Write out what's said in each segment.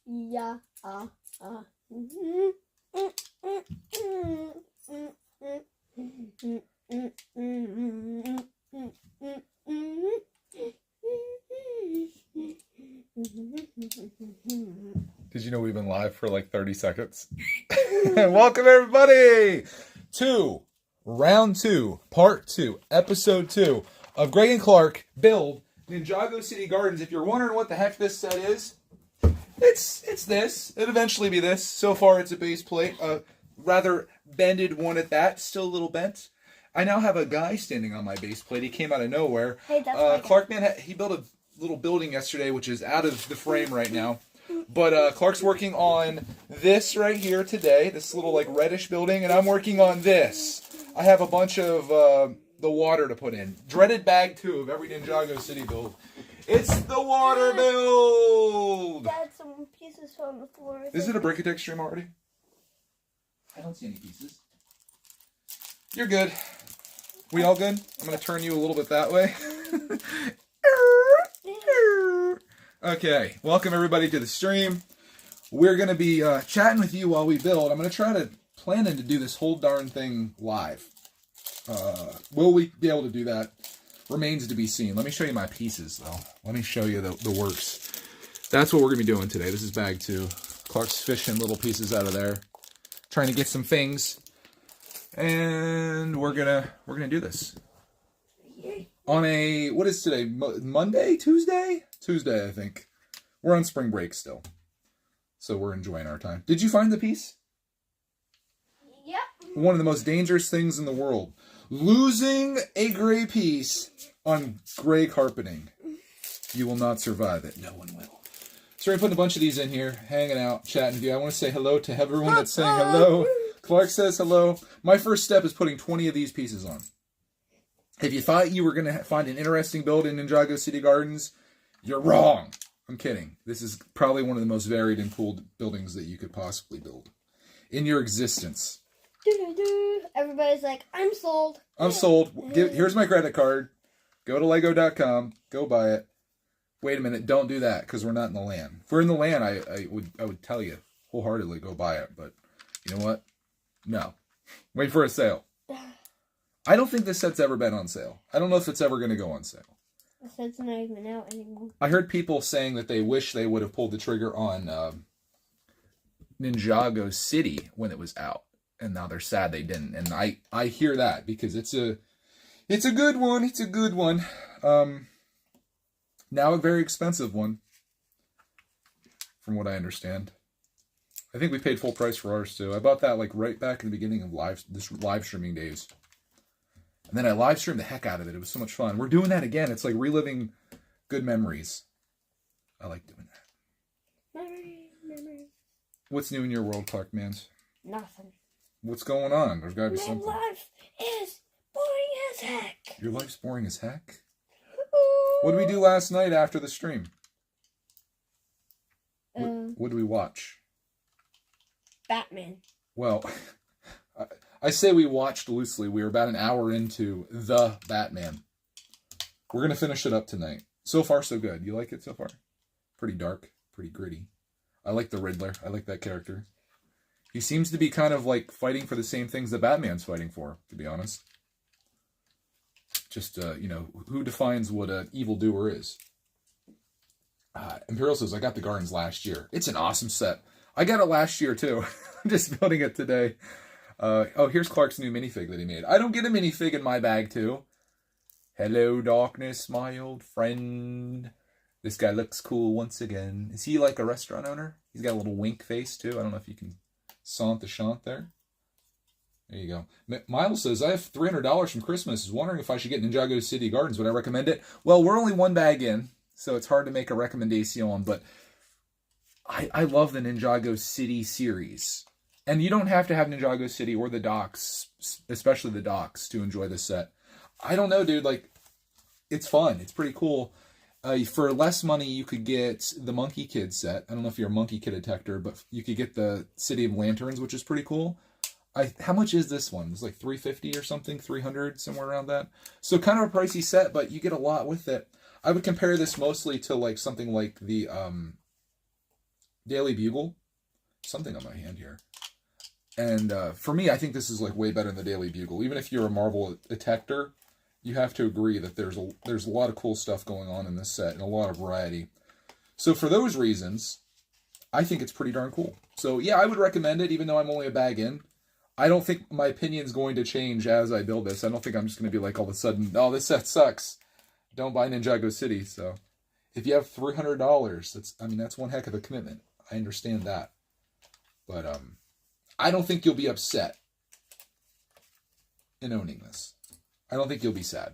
Yeah. Did you know we've been live for like 30 seconds? Welcome everybody to round 2, part 2, episode 2 of Greg and Clark build Ninjago City Gardens. If you're wondering what the heck this set is, it's this. It'll eventually be this. So far it's a base plate, a rather bended one at that, still a little bent. I now have a guy standing on my base plate. He came out of nowhere. Hey, that's Clark, man, he built a little building yesterday, which is out of the frame right now. But Clark's working on this right here today, this little like reddish building, and I'm working on this. I have a bunch of the water to put in. Dreaded bag 2 of every Ninjago City build. It's the water build! Dad, some pieces fell on the floor. Is it a Brickatech stream already? I don't see any pieces. You're good. We all good? I'm going to turn you a little bit that way. Okay, welcome everybody to the stream. We're going to be chatting with you while we build. I'm going to try to plan to do this whole darn thing live. Will we be able to do that? Remains to be seen. Let me show you my pieces, though. Let me show you the works. That's what we're going to be doing today. This is bag 2. Clark's fishing little pieces out of there. Trying to get some things. And we're gonna do this. On a, what is today? Monday? Tuesday? Tuesday, I think. We're on spring break still. So we're enjoying our time. Did you find the piece? Yep. One of the most dangerous things in the world. Losing a gray piece on gray carpeting. You will not survive it. No one will. So we're putting a bunch of these in here, hanging out, chatting with you. I want to say hello to everyone that's saying hello. Clark says hello. My first step is putting 20 of these pieces on. If you thought you were going to find an interesting build in Ninjago City Gardens, you're wrong. I'm kidding. This is probably one of the most varied and cool buildings that you could possibly build in your existence. Everybody's like, I'm sold. I'm sold. Here's my credit card. Go to lego.com. Go buy it. Wait a minute. Don't do that because we're not in the land. If we're in the land, I would tell you wholeheartedly go buy it. But you know what? No. Wait for a sale. I don't think this set's ever been on sale. I don't know if it's ever going to go on sale. The set's not even out anymore. I heard people saying that they wish they would have pulled the trigger on Ninjago City when it was out. And now they're sad they didn't. And I hear that because it's a good one. It's a good one. Now a very expensive one. From what I understand. I think we paid full price for ours too. I bought that like right back in the beginning of live streaming days. And then I live streamed the heck out of it. It was so much fun. We're doing that again. It's like reliving good memories. I like doing that. Memories. What's new in your world, Clark Mans? Nothing. What's going on? There's got to be something. My life is boring as heck. Your life's boring as heck? What did we do last night after the stream? What did we watch? Batman. Well, I say we watched loosely. We were about an hour into The Batman. We're going to finish it up tonight. So far, so good. You like it so far? Pretty dark, pretty gritty. I like the Riddler. I like that character. He seems to be kind of like fighting for the same things that Batman's fighting for, to be honest. Just, who defines what an evildoer is? Imperial says, I got the Gardens last year. It's an awesome set. I got it last year, too. I'm just building it today. Here's Clark's new minifig that he made. I don't get a minifig in my bag, too. Hello, darkness, my old friend. This guy looks cool once again. Is he like a restaurant owner? He's got a little wink face, too. I don't know if you can sant the shant there. There you go. Miles says, I have $300 from Christmas. Is wondering if I should get Ninjago City Gardens. Would I recommend it? Well, we're only one bag in, so it's hard to make a recommendation, but I love the Ninjago City series. And you don't have to have Ninjago City or the docks, especially the docks, to enjoy this set. I don't know, dude. Like, it's fun. It's pretty cool. For less money, you could get the Monkey Kid set. I don't know if you're a Monkey Kid detector, but you could get the City of Lanterns, which is pretty cool. How much is this one? It's like $350 or something, $300, somewhere around that. So kind of a pricey set, but you get a lot with it. I would compare this mostly to like something like the Daily Bugle. Something on my hand here. And for me, I think this is like way better than the Daily Bugle. Even if you're a Marvel detector, you have to agree that there's a lot of cool stuff going on in this set and a lot of variety. So for those reasons, I think it's pretty darn cool. So yeah, I would recommend it, even though I'm only a bag in. I don't think my opinion's going to change as I build this. I don't think I'm just going to be like all of a sudden, oh, this set sucks. Don't buy Ninjago City. So if you have $300, that's one heck of a commitment. I understand that. But I don't think you'll be upset in owning this. I don't think you'll be sad.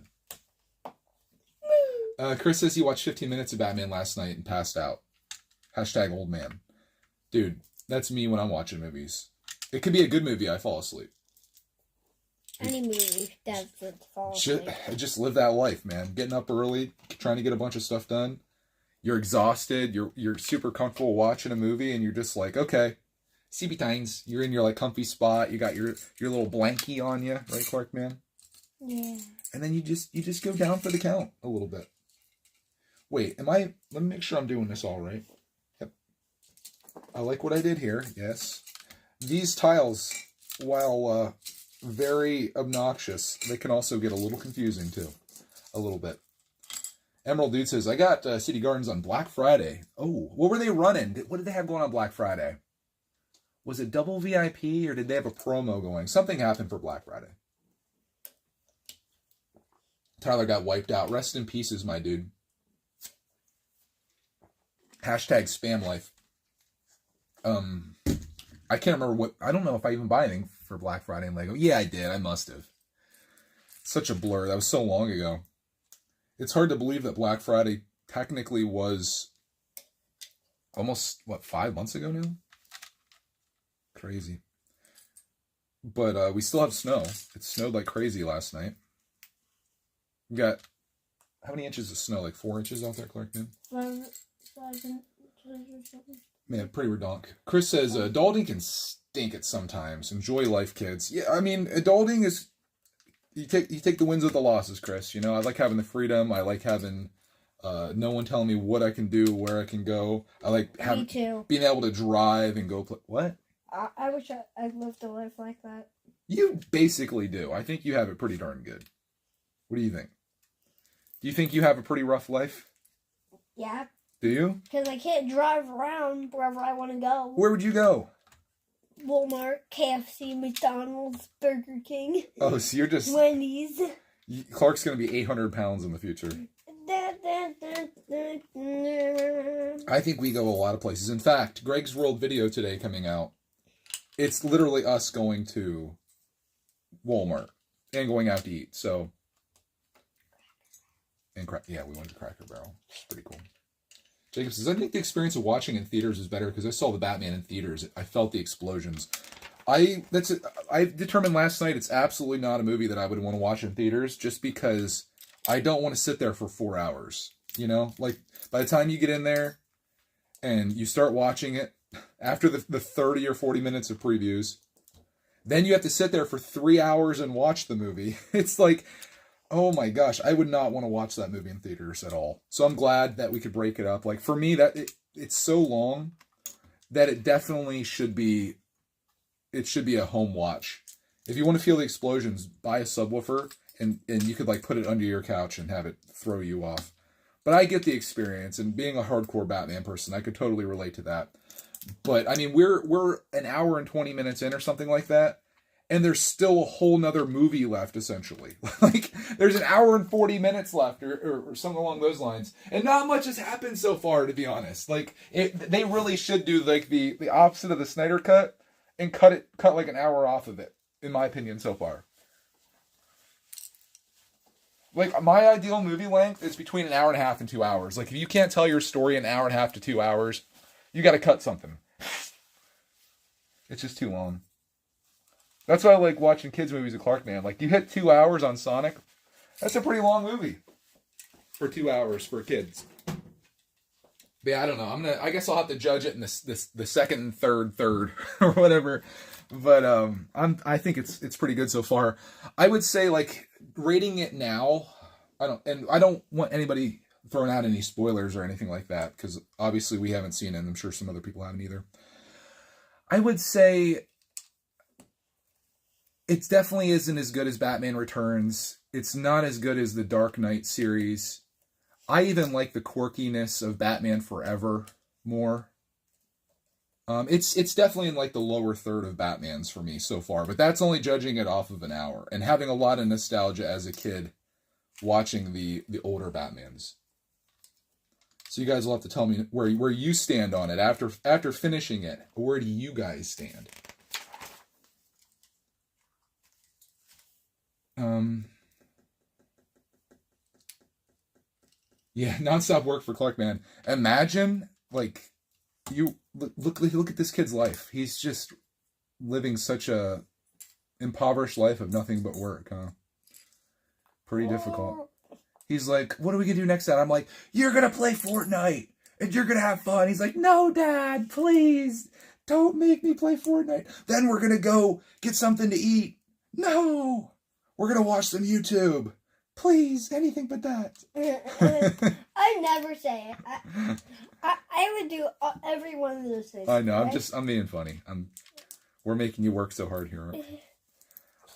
Chris says he watched 15 minutes of Batman last night and passed out. Hashtag old man. Dude, that's me when I'm watching movies. It could be a good movie, I fall asleep. Any movie doesn't fall asleep. Just live that life, man. Getting up early, trying to get a bunch of stuff done. You're exhausted. You're super comfortable watching a movie, and you're just like, okay, CB times. You're in your like comfy spot. You got your little blankie on you, right, Clark, man? Yeah. And then you just go down for the count a little bit. Wait, let me make sure I'm doing this all right. Yep. I like what I did here. Yes. These tiles, while very obnoxious, they can also get a little confusing too. A little bit. Emerald Dude says, I got City Gardens on Black Friday. Oh, what were they running? What did they have going on Black Friday? Was it double VIP or did they have a promo going? Something happened for Black Friday. Tyler got wiped out. Rest in pieces, my dude. Hashtag spam life. I can't remember I don't know if I even buy anything for Black Friday in LEGO. Yeah, I did. I must have. Such a blur. That was so long ago. It's hard to believe that Black Friday technically was almost, 5 months ago now? Crazy. But we still have snow. It snowed like crazy last night. We got, how many inches of snow? Like 4 inches out there, Clark, man? 5 inches or something. Man, pretty redonk. Chris says, adulting can stink at sometimes. Enjoy life, kids. Yeah, I mean, adulting is, you take the wins with the losses, Chris. You know, I like having the freedom. I like having no one telling me what I can do, where I can go. I like being able to drive and go play. What? I wish I lived a life like that. You basically do. I think you have it pretty darn good. What do you think? Do you think you have a pretty rough life? Yeah. Do you? Because I can't drive around wherever I want to go. Where would you go? Walmart, KFC, McDonald's, Burger King. Oh, so you're just... Wendy's. Clark's going to be 800 pounds in the future. I think we go a lot of places. In fact, Greg's World video today coming out, it's literally us going to Walmart and going out to eat. So, yeah, we went to Cracker Barrel. It's pretty cool. Jacob says, I think the experience of watching in theaters is better because I saw the Batman in theaters. I felt the explosions. I determined last night it's absolutely not a movie that I would want to watch in theaters just because I don't want to sit there for 4 hours. You know, like by the time you get in there and you start watching it, after the 30 or 40 minutes of previews, then you have to sit there for 3 hours and watch the movie. It's like, oh my gosh, I would not want to watch that movie in theaters at all. So I'm glad that we could break it up. Like for me, it's so long that it definitely should be a home watch. If you want to feel the explosions, buy a subwoofer and you could like put it under your couch and have it throw you off. But I get the experience, and being a hardcore Batman person, I could totally relate to that. But I mean, we're an hour and 20 minutes in or something like that. And there's still a whole nother movie left, essentially. Like, there's an hour and 40 minutes left, or something along those lines. And not much has happened so far, to be honest. Like, they really should do, like, the opposite of the Snyder Cut, and cut like an hour off of it, in my opinion, so far. Like, my ideal movie length is between an hour and a half and 2 hours. Like, if you can't tell your story in an hour and a half to 2 hours, you gotta cut something. It's just too long. That's why I like watching kids' movies with Clark, man. Like, you hit 2 hours on Sonic, that's a pretty long movie for 2 hours for kids. But yeah, I don't know. I guess I'll have to judge it in the second and third or whatever. But I think it's pretty good so far. I would say like rating it now. I don't want anybody throwing out any spoilers or anything like that, because obviously we haven't seen it, and I'm sure some other people haven't either. I would say it definitely isn't as good as Batman Returns. It's not as good as the Dark Knight series. I even like the quirkiness of Batman Forever more. It's definitely in like the lower third of Batman's for me so far, but that's only judging it off of an hour and having a lot of nostalgia as a kid watching the older Batmans. So you guys will have to tell me where you stand on it after finishing it. Where do you guys stand? Yeah, nonstop work for Clark, man. Imagine, like, you look at this kid's life. He's just living such a impoverished life of nothing but work, huh? Pretty difficult. He's like, what are we gonna do next time? I'm like, you're gonna play Fortnite and you're gonna have fun. He's like, no, Dad, please don't make me play Fortnite. Then we're gonna go get something to eat. No, we're gonna watch some YouTube. Please, anything but that. I never say it. I would do every one of those things. I know. Right? I'm being funny. We're making you work so hard here. Please,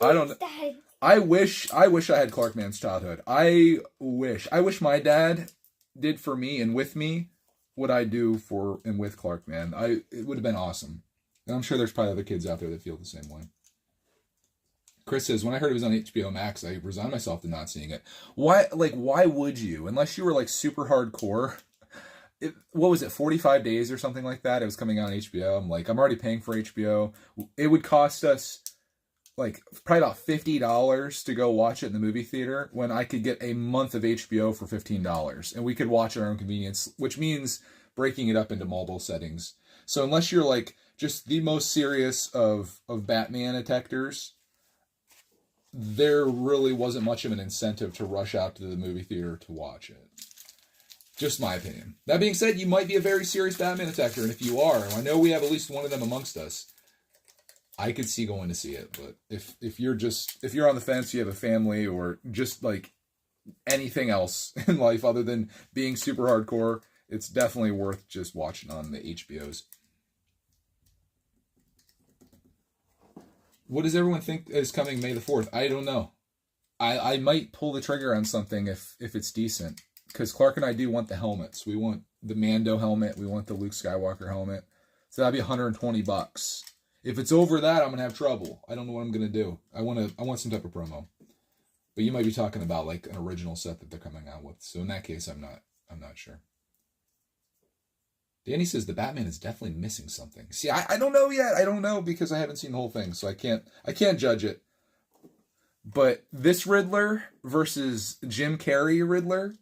I don't. Daddy. I wish I had Clark Man's childhood. I wish my dad did for me and with me what I do for and with Clark Man. It would have been awesome. And I'm sure there's probably other kids out there that feel the same way. Chris says, when I heard it was on HBO Max, I resigned myself to not seeing it. Why would you? Unless you were like super hardcore. What was it, 45 days or something like that? It was coming out on HBO. I'm like, I'm already paying for HBO. It would cost us like probably about $50 to go watch it in the movie theater when I could get a month of HBO for $15. And we could watch at our own convenience, which means breaking it up into multiple settings. So unless you're like just the most serious of Batman detectors, there really wasn't much of an incentive to rush out to the movie theater to watch it. Just my opinion. That being said, you might be a very serious Batman detector, and if you are, and I know we have at least one of them amongst us, I could see going to see it. But if you're on the fence, you have a family, or just like anything else in life other than being super hardcore, it's definitely worth just watching on the HBOs. What does everyone think is coming May the 4th? I don't know. I might pull the trigger on something if it's decent. Because Clark and I do want the helmets. We want the Mando helmet. We want the Luke Skywalker helmet. So that'd be $120. If it's over that, I'm going to have trouble. I don't know what I'm going to do. I want some type of promo. But you might be talking about like an original set that they're coming out with. So in that case, I'm not sure. Danny says the Batman is definitely missing something. See, I don't know yet. I don't know because I haven't seen the whole thing, so I can't judge it. But this Riddler versus Jim Carrey Riddler,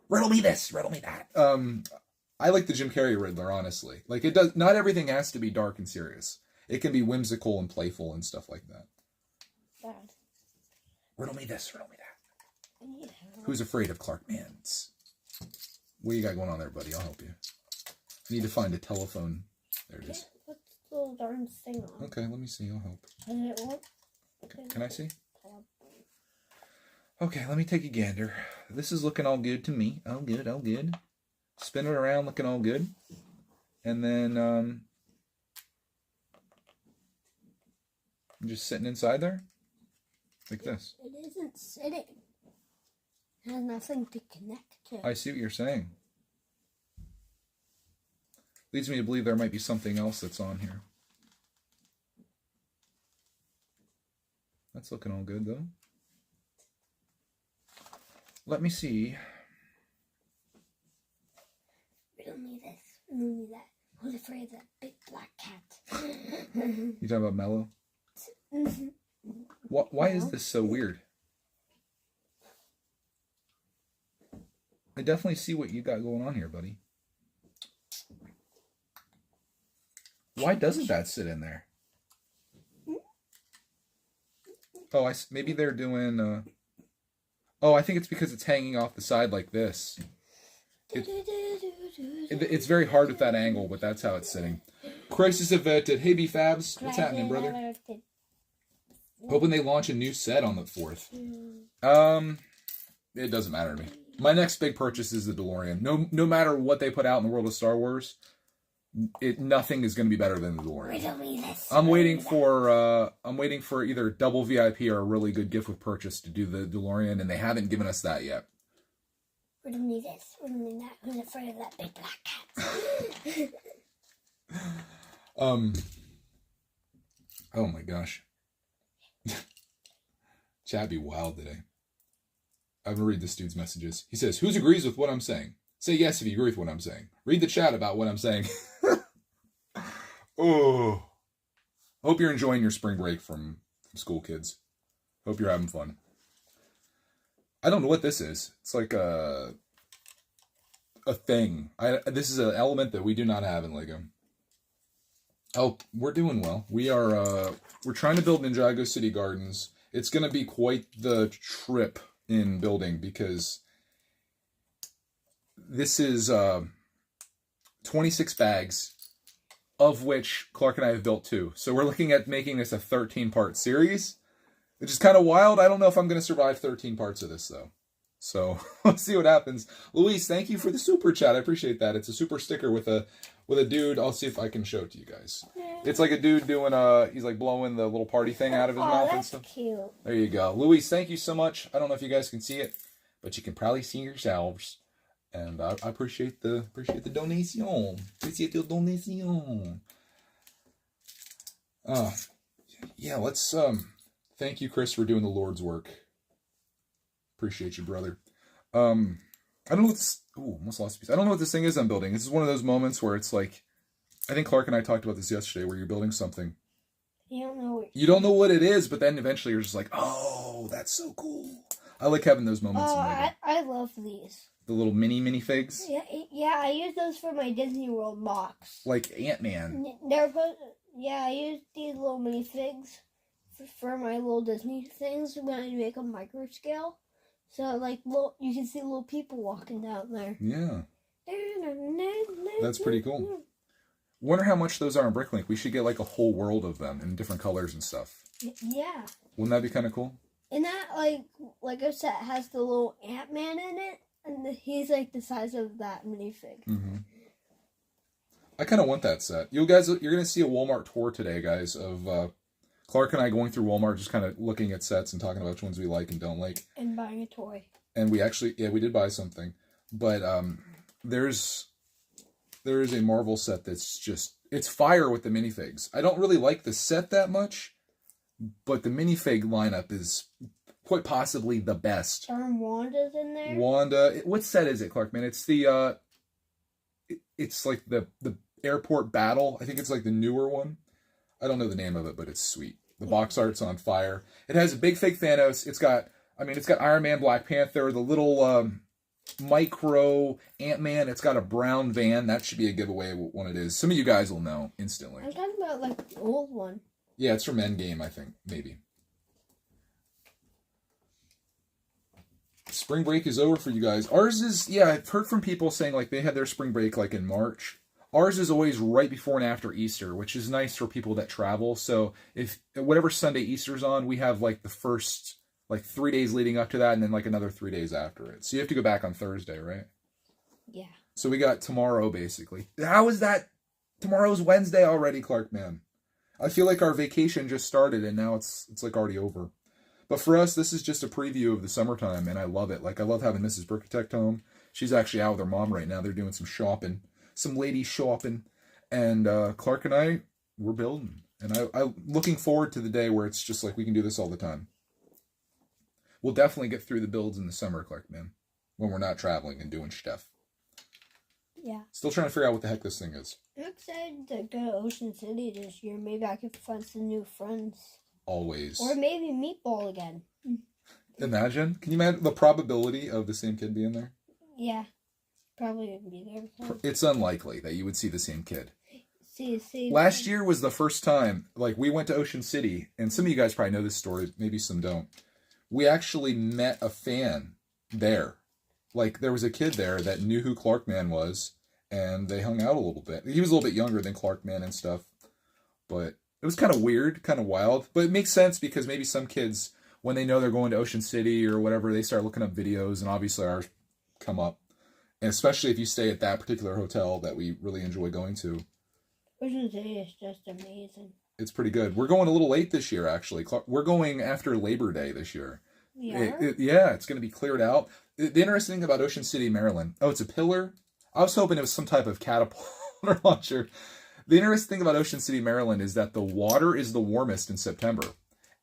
riddle me this, riddle me that. I like the Jim Carrey Riddler, honestly. Like it does. Not everything has to be dark and serious. It can be whimsical and playful and stuff like that. Dad. Riddle me this, riddle me that. Who's afraid of Clark Mans? What you got going on there, buddy? I'll help you. I need to find a telephone. There it is. Put the little darn thing on. Okay, let me see. I'll help. And it won't. Okay, can I see? Okay, let me take a gander. This is looking all good to me. All good, all good. Spin it around, looking all good. And then, I'm just sitting inside there. Like this. It isn't sitting. It has nothing to connect to. I see what you're saying. Leads me to believe there might be something else that's on here. That's looking all good, though. Let me see. Riddle me this, riddle me that. Who's afraid of that big black cat? You talking about Mello? Why is this so weird? I definitely see what you got going on here, buddy. Why doesn't that sit in there? Oh, maybe they're doing... Oh, I think it's because it's hanging off the side like this. It's very hard with that angle, but that's how it's sitting. Crisis averted. Hey, B-Fabs. What's happening, brother? Hoping they launch a new set on the 4th. It doesn't matter to me. My next big purchase is the DeLorean. No matter what they put out in the world of Star Wars, nothing is going to be better than the DeLorean. I'm waiting for either double VIP or a really good gift with purchase to do the DeLorean, and they haven't given us that yet. We're going to need this. We're going to need that. Who's afraid of that big black cat? Oh my gosh. Chat be wild today. I'm going to read this dude's messages. He says, who agrees with what I'm saying? Say yes if you agree with what I'm saying. Read the chat about what I'm saying. Oh. Hope you're enjoying your spring break from school, kids. Hope you're having fun. I don't know what this is. It's like a thing. This is an element that we do not have in LEGO. Oh, we're doing well. We're trying to build Ninjago City Gardens. It's going to be quite the trip in building because this is 26 bags, of which Clark and I have built 2. So we're looking at making this a 13-part series, which is kind of wild. I don't know if I'm going to survive 13 parts of this, though. So let's see what happens. Luis, thank you for the super chat. I appreciate that. It's a super sticker with a dude. I'll see if I can show it to you guys. It's like a dude doing he's like blowing the little party thing out of his mouth and stuff. Cute. There you go. Luis, thank you so much. I don't know if you guys can see it, but you can probably see yourselves. And I appreciate the donation. Appreciate the donation. Yeah, let's thank you, Chris, for doing the Lord's work. Appreciate you, brother. I don't know what this... Ooh, almost lost a piece. I don't know what this thing is I'm building. This is one of those moments where it's like... I think Clark and I talked about this yesterday, where you're building something. You don't know what it is, but then eventually you're just like, oh, that's so cool. I like having those moments. I love these. The little mini figs? Yeah, I use those for my Disney World box. Like Ant-Man. I use these little mini figs for my little Disney things when I make a micro scale. So, like, you can see little people walking down there. Yeah. That's pretty cool. Wonder how much those are in Bricklink. We should get, like, a whole world of them in different colors and stuff. Yeah. Wouldn't that be kind of cool? And that, like I said, has the little Ant-Man in it. And he's, like, the size of that minifig. Mm-hmm. I kind of want that set. You're going to see a Walmart tour today, guys, of... Clark and I going through Walmart, just kind of looking at sets and talking about which ones we like and don't like. And buying a toy. And we actually, we did buy something. But there's a Marvel set that's just, it's fire with the minifigs. I don't really like the set that much, but the minifig lineup is quite possibly the best. Wanda's in there? Wanda. What set is it, Clark, man? It's the, it's like the airport battle. I think it's like the newer one. I don't know the name of it, but it's sweet. The box art's on fire. It has a big fake Thanos. It's got Iron Man, Black Panther, the little micro Ant-Man. It's got a brown van. That should be a giveaway what it is. Some of you guys will know instantly. I'm talking about, like, the old one. Yeah, it's from Endgame, I think. Maybe. Spring break is over for you guys. Ours is, I've heard from people saying, like, they had their spring break, like, in March. Ours is always right before and after Easter, which is nice for people that travel. So if whatever Sunday Easter's on, we have like the first 3 days leading up to that and then like another 3 days after it. So you have to go back on Thursday, right? Yeah. So we got tomorrow basically. How is that? Tomorrow's Wednesday already, Clark, man. I feel like our vacation just started and now it's like already over. But for us, this is just a preview of the summertime and I love it. Like I love having Mrs. Brickitect home. She's actually out with her mom right now. They're doing some shopping. Some ladies shopping, and Clark and I, we're building. And I'm looking forward to the day where it's just like we can do this all the time. We'll definitely get through the builds in the summer, Clark, man, when we're not traveling and doing stuff. Yeah. Still trying to figure out what the heck this thing is. I'm excited to go to Ocean City this year. Maybe I can find some new friends. Always. Or maybe Meatball again. Imagine. Can you imagine the probability of the same kid being there? Yeah. Probably wouldn't be there before. It's unlikely that you would see the same kid. See. Last year was the first time, like, we went to Ocean City, and some of you guys probably know this story, maybe some don't. We actually met a fan there. Like, there was a kid there that knew who Clark Man was, and they hung out a little bit. He was a little bit younger than Clark Man and stuff, but it was kind of weird, kind of wild. But it makes sense because maybe some kids, when they know they're going to Ocean City or whatever, they start looking up videos, and obviously our come up. And especially if you stay at that particular hotel that we really enjoy going to. Ocean City is just amazing. It's pretty good. We're going a little late this year, actually. We're going after Labor Day this year. Yeah? It's going to be cleared out. The interesting thing about Ocean City, Maryland, it's a pillar. I was hoping it was some type of catapult or launcher. The interesting thing about Ocean City, Maryland is that the water is the warmest in September.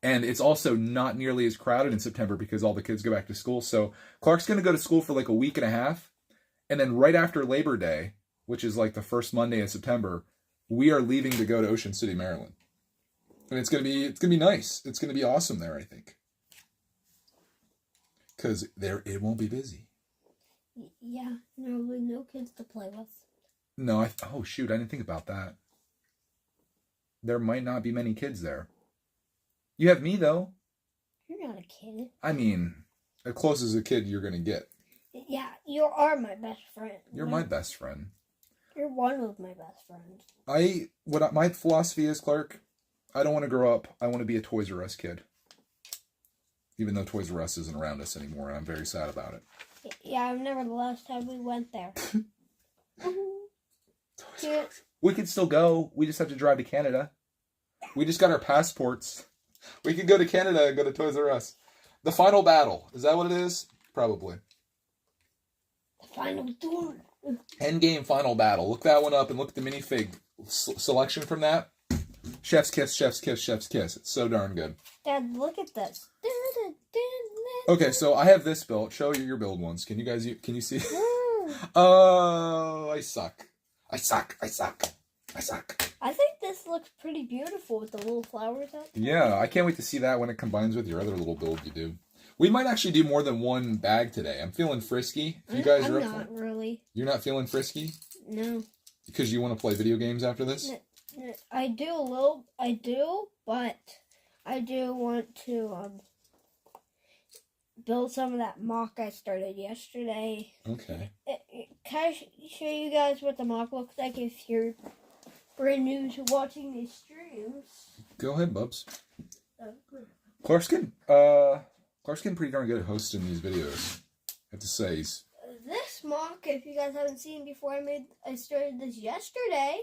And it's also not nearly as crowded in September because all the kids go back to school. So Clark's going to go to school for like a week and a half. And then right after Labor Day, which is like the first Monday in September, we are leaving to go to Ocean City, Maryland. And it's gonna be nice. It's gonna be awesome there, I think. Because it won't be busy. Yeah, there'll be no kids to play with. No, oh shoot, I didn't think about that. There might not be many kids there. You have me though. You're not a kid. I mean, as close as a kid you're gonna get. Yeah, you are my best friend. You're my best friend. You're one of my best friends. My philosophy is, Clark, I don't want to grow up. I want to be a Toys R Us kid. Even though Toys R Us isn't around us anymore, and I'm very sad about it. Yeah, I remember the last time we went there. We could still go. We just have to drive to Canada. We just got our passports. We could go to Canada and go to Toys R Us. The Final Battle. Is that what it is? Probably. The Final Duel. Endgame Final Battle. Look that one up and look at the minifig selection from that. Chef's kiss, chef's kiss, chef's kiss. It's so darn good. Dad, look at this. Okay, so I have this built. Show you your build ones. Can you see? Oh, I suck. I suck. I think this looks pretty beautiful with the little flowers out there. Yeah, I can't wait to see that when it combines with your other little build you do. We might actually do more than one bag today. I'm feeling frisky. If you guys I'm are not really. You're not feeling frisky? No. Because you want to play video games after this? I do a little. I do, but I do want to build some of that mock I started yesterday. Okay. Can I show you guys what the mock looks like if you're brand new to watching these streams? Go ahead, Bubs. Good. Clark's getting pretty darn good at hosting these videos. I have to say, this mock, if you guys haven't seen before, I started this yesterday.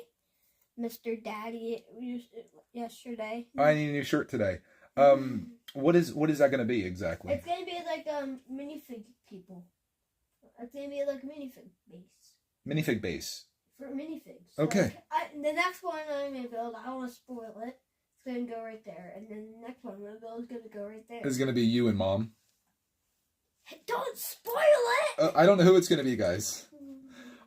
Mr. Daddy used it yesterday. I need a new shirt today. What is that going to be exactly? It's going to be like minifig people. It's going to be like a minifig base. Minifig base. For minifigs. Okay. The next one I'm going to build, I don't want to spoil it. It's going to go right there. And then the next one I'm going to build is going to go right there. It's going to be you and Mom. Don't spoil it! I don't know who it's going to be, guys.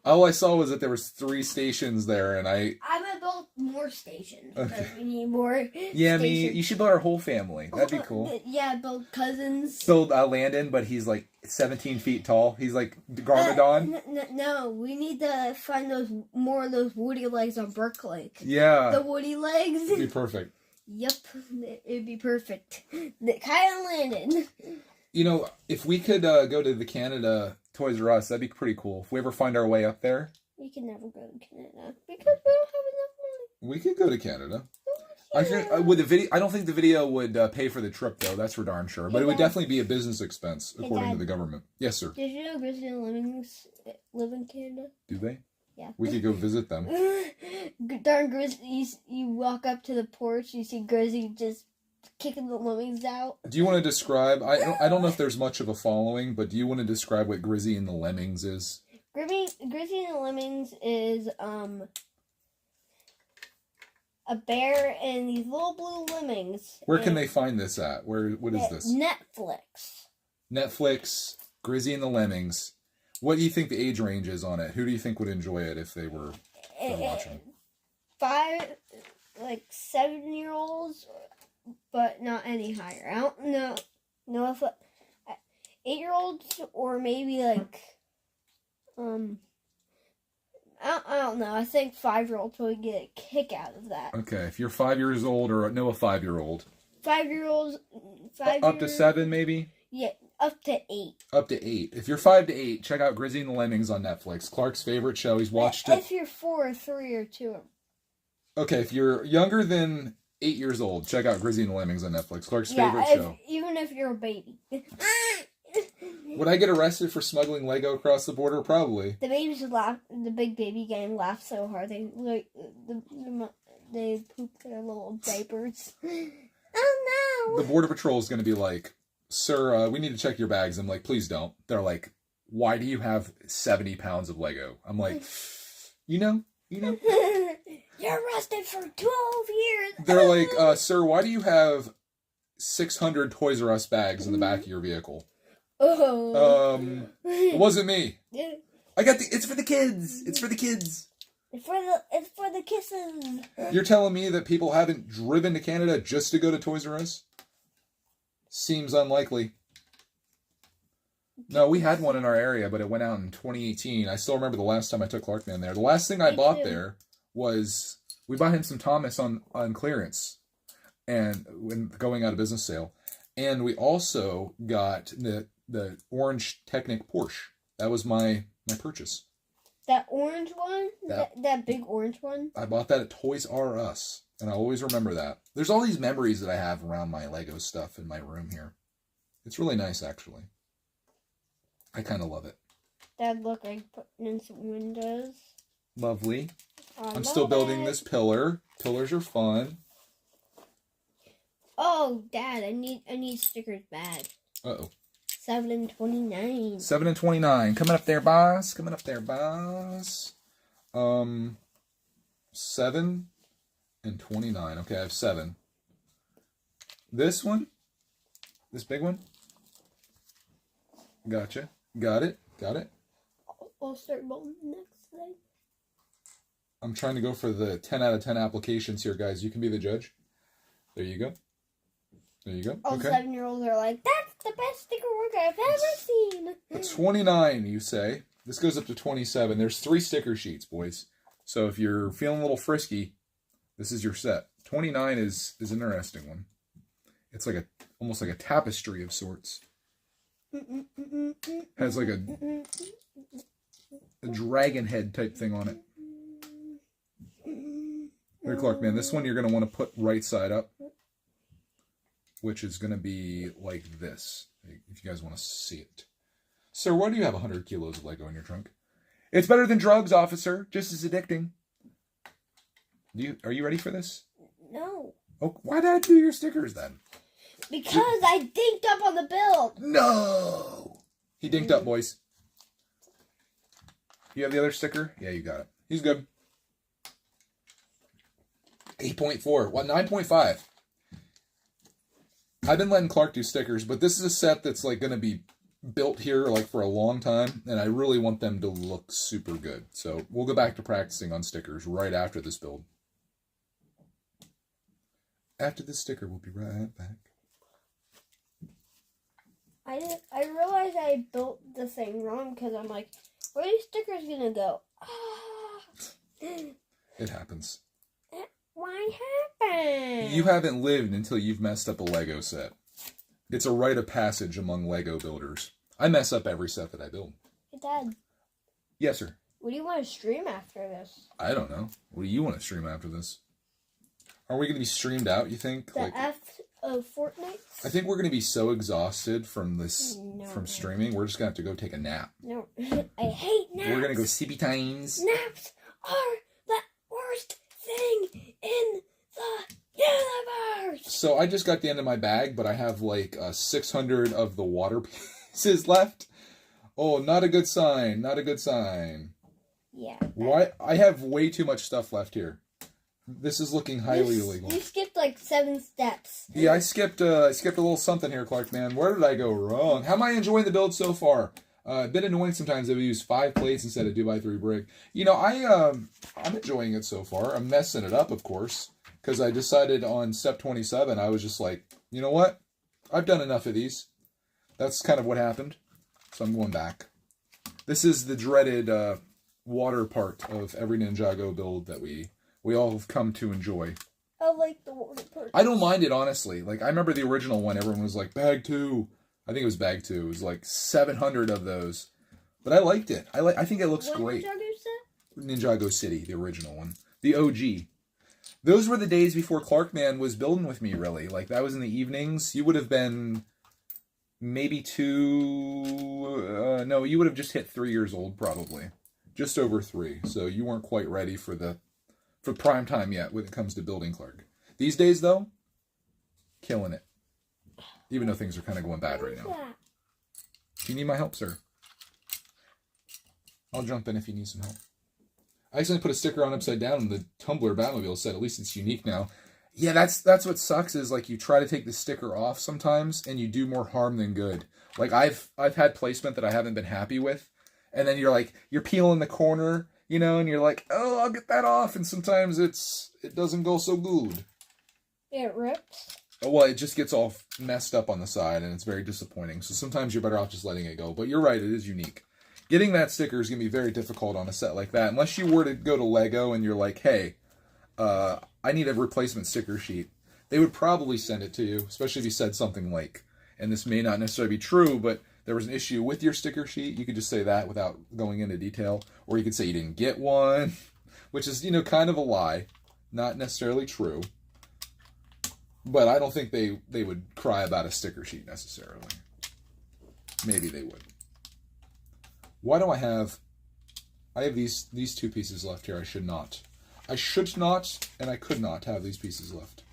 All I saw was that there was 3 stations there, and I'm going to build more stations. Okay. We need more Yeah, stations. you should build our whole family. That'd be cool. Yeah, build cousins. Build Landon, but he's like 17 feet tall. He's like Garmadon. No, we need to find more of those woody legs on Brooklyn. Yeah. The woody legs. It'd be perfect. Yep, it'd be perfect. Kyle and Landon. You know, if we could go to the Canada Toys R Us, that'd be pretty cool. If we ever find our way up there. We can never go to Canada because we don't have enough money. We could go to Canada. Yeah. I think with the video, I don't think the video would pay for the trip though. That's for darn sure. But it would definitely be a business expense according to the government. Yes, sir. Did you know Grizzy and Lemmings live in Canada? Do they? Yeah. We could go visit them. Darn Grizzy! You walk up to the porch, you see Grizzy just kicking the Lemmings out. Do you want to describe? I don't know if there's much of a following, but do you want to describe what Grizzy and the Lemmings is? Grizzy and the Lemmings is a bear and these little blue lemmings. Where can they find this at? What is this? Netflix, Grizzy and the Lemmings. What do you think the age range is on it? Who do you think would enjoy it if they were watching? 7-year-olds, but not any higher. I don't know if 8-year-olds or maybe like I don't know. I think 5-year-olds would get a kick out of that. Okay, if you're 5 years old or know a 5-year-old. 5-year-olds. Up to 7, maybe? Yeah, up to 8. Up to 8. If you're 5 to 8, check out Grizzy and the Lemmings on Netflix. Clark's favorite show. He's watched it. If you're 4 or 3 or 2. Okay, if you're younger than 8 years old, check out Grizzy and the Lemmings on Netflix. Clark's favorite show. Even if you're a baby. Would I get arrested for smuggling Lego across the border? Probably. The babies would laugh. The big baby gang laughed so hard they pooped their little diapers. Oh no! The Border Patrol is going to be like, "Sir, we need to check your bags." I'm like, "Please don't." They're like, "Why do you have 70 pounds of Lego?" I'm like, you know. You're arrested for 12 years. They're like, "Sir, why do you have 600 Toys R Us bags in the back of your vehicle?" It wasn't me. I got it's for the kids. It's for the kids. It's for the kisses. You're telling me that people haven't driven to Canada just to go to Toys R Us? Seems unlikely. No, we had one in our area, but it went out in 2018. I still remember the last time I took Clarkman there. The last thing I bought there was, we bought him some Thomas on clearance and when going out of business sale. And we also got the orange Technic Porsche. That was my purchase. That orange one? That big orange one? I bought that at Toys R Us. And I always remember that. There's all these memories that I have around my Lego stuff in my room here. It's really nice, actually. I kind of love it. That look like putting in some windows. Lovely. I'm still building this pillar. Pillars are fun. Oh, Dad, I need stickers bad. Uh-oh. 7 and 29. 7 and 29. Coming up there, boss. Coming up there, boss. 7 and 29. Okay, I have 7. This one? This big one? Gotcha. Got it. Got it. I'll start building next thing. I'm trying to go for the 10 out of 10 applications here, guys. You can be the judge. There you go. There you go. All okay. 7-year-olds are like, that's the best sticker work I've ever seen. A 29, you say. This goes up to 27. There's 3 sticker sheets, boys. So if you're feeling a little frisky, this is your set. 29 is an interesting one. It's like almost like a tapestry of sorts. Has like a dragon head type thing on it. Here, Clark, man, this one you're going to want to put right side up, which is going to be like this, if you guys want to see it. Sir, why do you have 100 kilos of Lego in your trunk? It's better than drugs, officer. Just as addicting. Are you ready for this? No. Oh, why did I do your stickers then? Because I dinked up on the build. No! He dinked up, boys. You have the other sticker? Yeah, you got it. He's good. 8.4. What? 9.5. I've been letting Clark do stickers, but this is a set that's like going to be built here like for a long time, and I really want them to look super good. So we'll go back to practicing on stickers right after this build. After this sticker, we'll be right back. I realized I built the thing wrong because I'm like, where are these stickers gonna go? It happens. Why happened? You haven't lived until you've messed up a Lego set. It's a rite of passage among Lego builders. I mess up every set that I build. Hey, Dad. Yes, sir. What do you want to stream after this? I don't know. What do you want to stream after this? Are we going to be streamed out, you think? The Fortnite? I think we're going to be so exhausted from this, from streaming, we're just going to have to go take a nap. No, I hate naps. We're going to go sippy times. Naps are the worst thing in the universe. So I just got the end of my bag, but I have like 600 of the water pieces left. Oh, not a good sign. Not a good sign. Yeah. Why? I have way too much stuff left here. This is looking highly illegal. You skipped like 7 steps. Yeah, I skipped a little something here, Clark, man. Where did I go wrong? How am I enjoying the build so far? A bit annoying sometimes that we use 5 plates instead of 2x3 brick. You know, I'm enjoying it so far. I'm messing it up, of course, because I decided on step 27, I was just like, you know what? I've done enough of these. That's kind of what happened. So I'm going back. This is the dreaded water part of every Ninjago build that we all have come to enjoy. I like the water part. I don't mind it, honestly. Like, I remember the original one, everyone was like, bag 2. I think it was bag 2. It was like 700 of those. But I liked it. I think it looks great. Ninjago City, the original one. The OG. Those were the days before Clarkman was building with me, really. Like, that was in the evenings. You would have been maybe 2. No, you would have just hit 3 years old probably, just over 3. So you weren't quite ready for prime time yet when it comes to building Clark. These days though, killing it. Even though things are kind of going bad right now. Do you need my help, sir? I'll jump in if you need some help. I accidentally put a sticker on upside down and the Tumblr Batmobile said, at least it's unique now. Yeah, that's what sucks is like you try to take the sticker off sometimes and you do more harm than good. Like I've had placement that I haven't been happy with, and then you're peeling the corner, and you're like, oh, I'll get that off, and sometimes it doesn't go so good. It rips. Well, it just gets all messed up on the side, and it's very disappointing. So sometimes you're better off just letting it go. But you're right, it is unique. Getting that sticker is going to be very difficult on a set like that. Unless you were to go to LEGO and you're like, hey, I need a replacement sticker sheet. They would probably send it to you, especially if you said something like, and this may not necessarily be true, but there was an issue with your sticker sheet. You could just say that without going into detail. Or you could say you didn't get one, which is, kind of a lie. Not necessarily true. But I don't think they would cry about a sticker sheet necessarily. Maybe they would. Why do I have these 2 pieces left here? I should not, and I could not have these pieces left.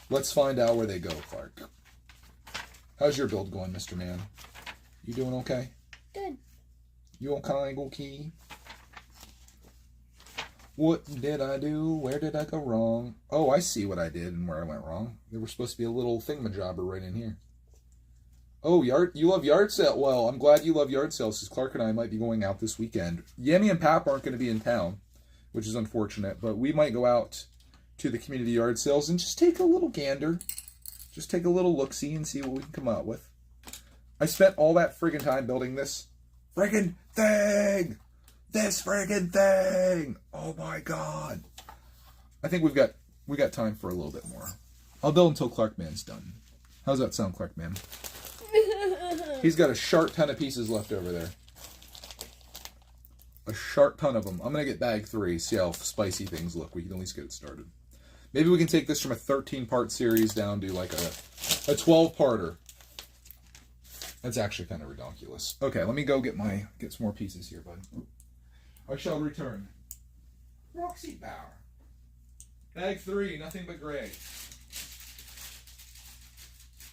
Let's find out where they go, Clark. How's your build going, Mr. Man? You doing okay? Good. You okay? What did I do? Where did I go wrong? Oh, I see what I did and where I went wrong. There was supposed to be a little thingamajobber right in here. Oh, you love yard sale. Well, I'm glad you love yard sales because Clark and I might be going out this weekend. Yemi and Pap aren't going to be in town, which is unfortunate, but we might go out to the community yard sales and just take a little gander. Just take a little look-see and see what we can come out with. I spent all that friggin' time building this friggin' thing! This friggin' thing! Oh my god. I think we got time for a little bit more. I'll build until Clarkman's done. How's that sound, Clarkman? He's got a sharp ton of pieces left over there. A sharp ton of them. I'm going to get bag 3, see how spicy things look. We can at least get it started. Maybe we can take this from a 13-part series down to like a 12-parter. That's actually kind of ridiculous. Okay, let me go get some more pieces here, bud. I shall return. Roxy Power. Bag 3, nothing but gray.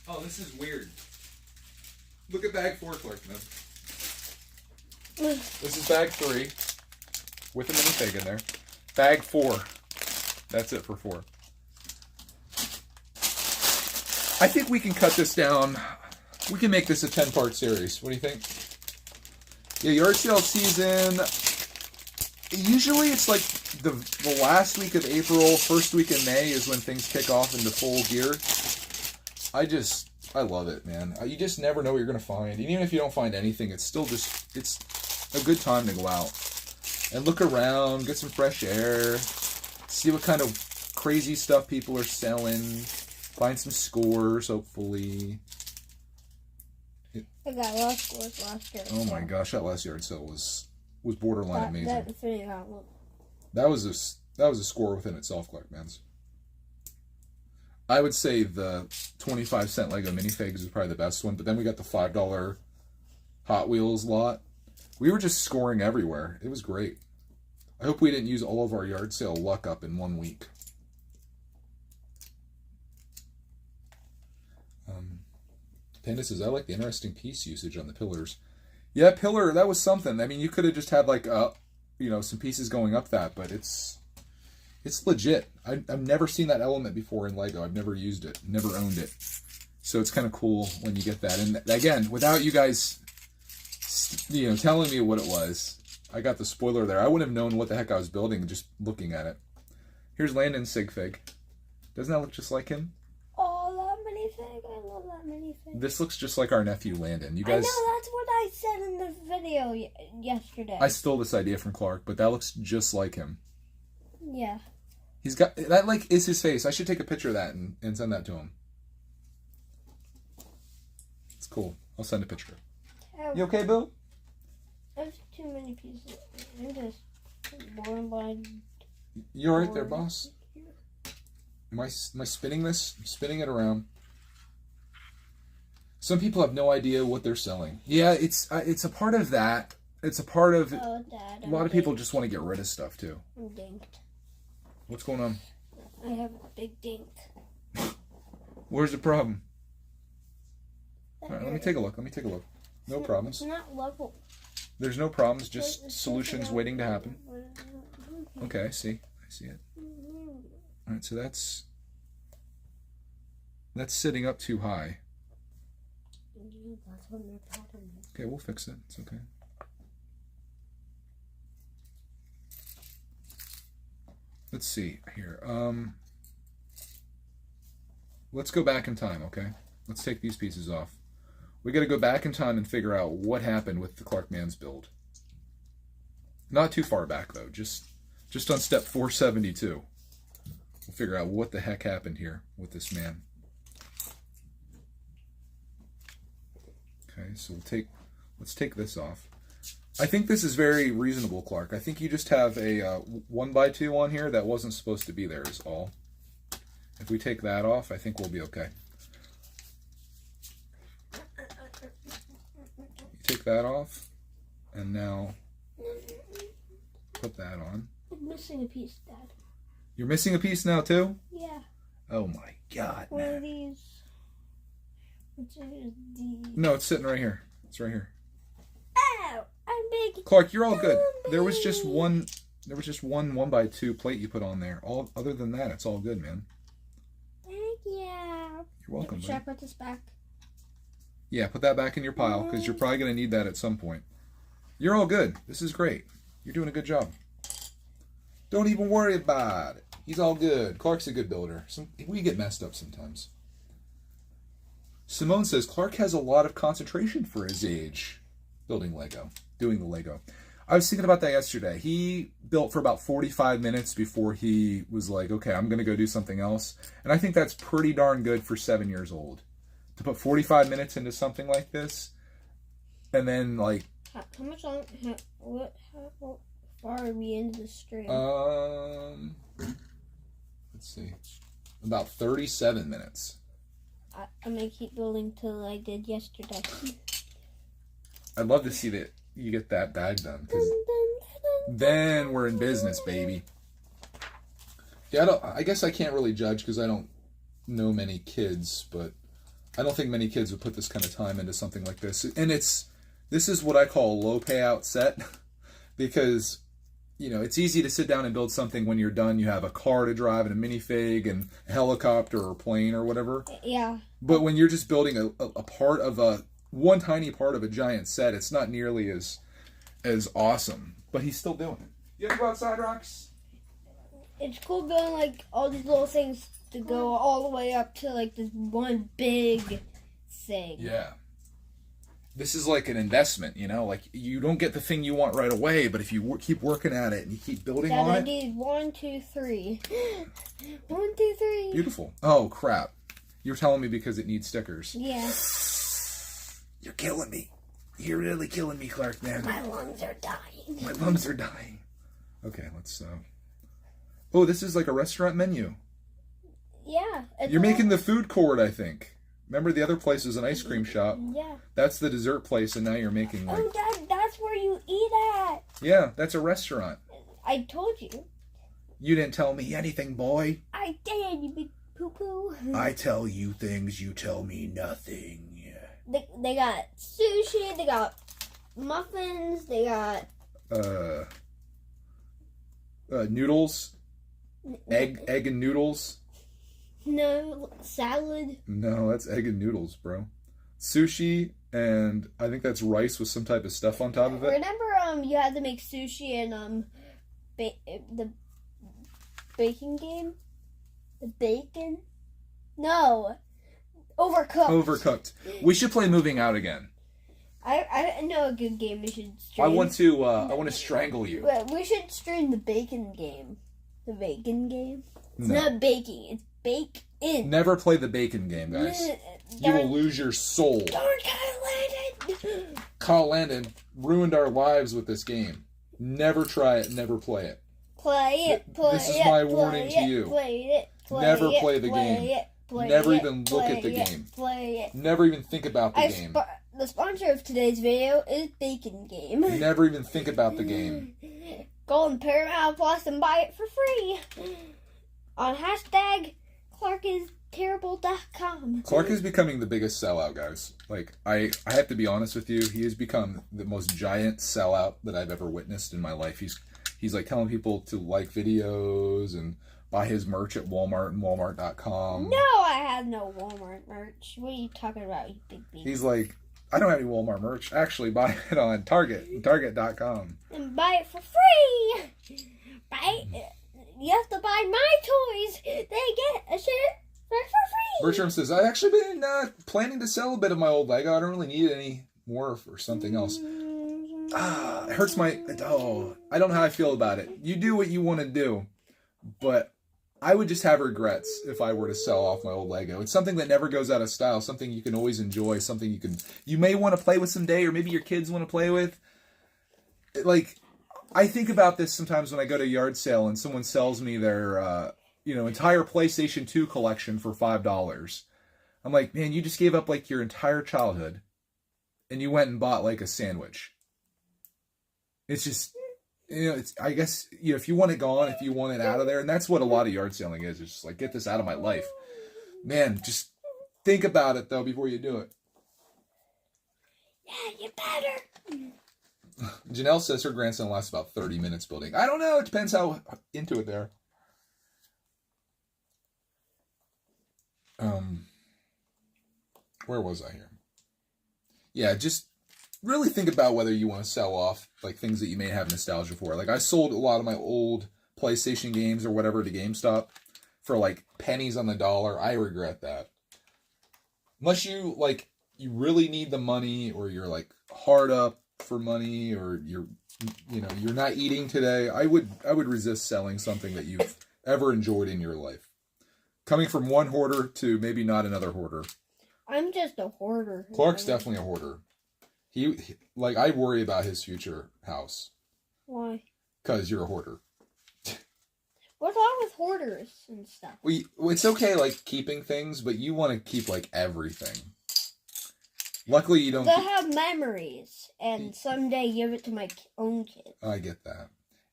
Oh, this is weird. Look at bag 4, Clarkman. This is bag 3 with a minifig in there. Bag 4. That's it for 4. I think we can cut this down. We can make this a 10-part series. What do you think? Yeah, yard sale season. Usually it's like the last week of April, first week in May is when things kick off into full gear. I love it, man. You just never know what you're going to find. And even if you don't find anything, it's still it's a good time to go out and look around, get some fresh air, see what kind of crazy stuff people are selling, find some scores, hopefully. I got a lot of scores last year. Oh my gosh, that last yard sale was borderline amazing. That was a score within itself, Clarkman's. I would say the 25-cent Lego minifigs is probably the best one, but then we got the $5 Hot Wheels lot. We were just scoring everywhere. It was great. I hope we didn't use all of our yard sale luck up in 1 week. Appendices, I like the interesting piece usage on the pillars. Yeah, pillar, that was something. I mean, you could have just had like some pieces going up that, but it's legit. I've never seen that element before in Lego. I've never used it, never owned it. So it's kind of cool when you get that. And again, without you guys, telling me what it was, I got the spoiler there. I wouldn't have known what the heck I was building just looking at it. Here's Landon Sigfig. Doesn't that look just like him? Oh, that minifig. I love that minifig. This looks just like our nephew Landon. You guys. I know, that's what I said in the video yesterday. I stole this idea from Clark, but that looks just like him. Yeah. He's got that is his face. I should take a picture of that and send that to him. It's cool. I'll send a picture. You okay, Bill? There's too many pieces. I'm just bored by. You alright there, boss? Am I spinning this? I'm spinning it around. Some people have no idea what they're selling. Yeah, it's a part of that. It's a part of... Oh, Dad, a lot of people just want to get rid of stuff, too. I'm dinked. What's going on? I have a big dink. Where's the problem? All right, let me take a look. No problems. It's not level. There's no problems, just solutions waiting to happen. Okay, I see it. All right, so that's sitting up too high. Okay, we'll fix it. It's okay. Let's see here. Let's go back in time, okay? Let's take these pieces off. We got to go back in time and figure out what happened with the Clark Man's build. Not too far back though, just on step 472. We'll figure out what the heck happened here with this man. Okay, so let's take this off. I think this is very reasonable, Clark. I think you just have a 1x2 on here that wasn't supposed to be there is all. If we take that off, I think we'll be okay. You take that off, and now put that on. I'm missing a piece, Dad. You're missing a piece now, too? Yeah. Oh my God, One man. of these. Which is the... No, it's sitting right here. It's right here. Ow! I'm big. Clark, you're all good. There was just one 1x2 plate you put on there. All other than that, it's all good, man. Thank you. You're welcome, Should I buddy. put this back? Yeah, put that back in your pile, because you're probably going to need that at some point. You're all good. This is great. You're doing a good job. Don't even worry about it. He's all good. Clark's a good builder. We get messed up sometimes. Simone says, Clark has a lot of concentration for his age. Doing the Lego. I was thinking about that yesterday. He built for about 45 minutes before he was like, okay, I'm going to go do something else. And I think that's pretty darn good for 7 years old. To put 45 minutes into something like this, and then like... How much long... How far are we into the stream? Let's see. About 37 minutes. I'm going to keep building till I did yesterday. I'd love to see that you get that bag done, because then we're in business, baby. Yeah, I guess I can't really judge because I don't know many kids, but I don't think many kids would put this kind of time into something like this. And this is what I call a low payout set, because, you know, it's easy to sit down and build something when you're done. You have a car to drive and a minifig and a helicopter or a plane or whatever. Yeah. But when you're just building a part of one tiny part of a giant set, it's not nearly as awesome. But he's still doing it. You ever go outside, Rox? It's cool building like all these little things to go all the way up to like this one big thing. Yeah. This is like an investment, you know? Like, you don't get the thing you want right away, but if you keep working at it and you keep building on it... I need 1, 2, 3. 1, 2, 3. Beautiful. Oh, crap. You're telling me because it needs stickers. Yeah. You're killing me. You're really killing me, Clark, man. My lungs are dying. My lungs are dying. Okay, let's... Oh, this is like a restaurant menu. Yeah. You're making the food court, I think. Remember, the other place is an ice cream shop. Yeah. That's the dessert place, and now you're making like... Oh, Dad, that's where you eat at. Yeah, that's a restaurant. I told you. You didn't tell me anything, boy. I did, you big poo-poo. I tell you things, you tell me nothing. They got sushi, they got muffins, they got... Noodles. Egg and noodles. No, salad. No, that's egg and noodles, bro. Sushi, and I think that's rice with some type of stuff on top of it. Remember, you had to make sushi in, the baking game? The bacon? No. Overcooked. We should play Moving Out again. I know a good game we should stream. I want to strangle you. We should stream the bacon game. The bacon game? It's No. not baking, it's bake in. Never play the bacon game, guys. You will lose your soul. Darn Landon! Kyle Landon ruined our lives with this game. Never try it, never play it. Play it, play it. This is my warning to you. Play it, play Never it, play the game. Never even look at the game. Play it. Never even think about the game. The sponsor of today's video is Bacon Game. Never even think about the game. Go on Paramount Plus and buy it for free. On hashtag ClarkIsTerrible.com. Clark is becoming the biggest sellout, guys. Like, I have to be honest with you. He has become the most giant sellout that I've ever witnessed in my life. He's like telling people to like videos and buy his merch at Walmart and Walmart.com. No, I have no Walmart merch. What are you talking about, you big beast? He's like, I don't have any Walmart merch. Actually, buy it on Target.com. And buy it for free. You have to buy my toys. They get a shit for free. Bertram says, I've actually been planning to sell a bit of my old Lego. I don't really need any more for something else. It hurts my... Oh, I don't know how I feel about it. You do what you want to do. But I would just have regrets if I were to sell off my old Lego. It's something that never goes out of style. Something you can always enjoy. Something you may want to play with someday, or maybe your kids want to play with. Like, I think about this sometimes when I go to a yard sale and someone sells me their, entire PlayStation 2 collection for $5. I'm like, man, you just gave up like your entire childhood, and you went and bought like a sandwich. It's just, I guess, if you want it gone, if you want it out of there, and that's what a lot of yard selling is. It's just like, get this out of my life. Man, just think about it, though, before you do it. Yeah, you better. Janelle says her grandson lasts about 30 minutes building. I don't know. It depends how into it they are. Where was I here? Yeah, just really think about whether you want to sell off like things that you may have nostalgia for. Like, I sold a lot of my old PlayStation games or whatever to GameStop for like pennies on the dollar. I regret that. Unless you really need the money, or you're like hard up for money, or you're not eating today, I would resist selling something that you've ever enjoyed in your life. Coming from one hoarder to maybe not another hoarder. I'm just a hoarder. Clark's definitely a hoarder. He I worry about his future house. Why? Because you're a hoarder. What's wrong with hoarders and stuff? Well, it's okay, like, keeping things, but you want to keep, like, everything. Luckily, you don't... They have memories, and someday give it to my own kids. I get that.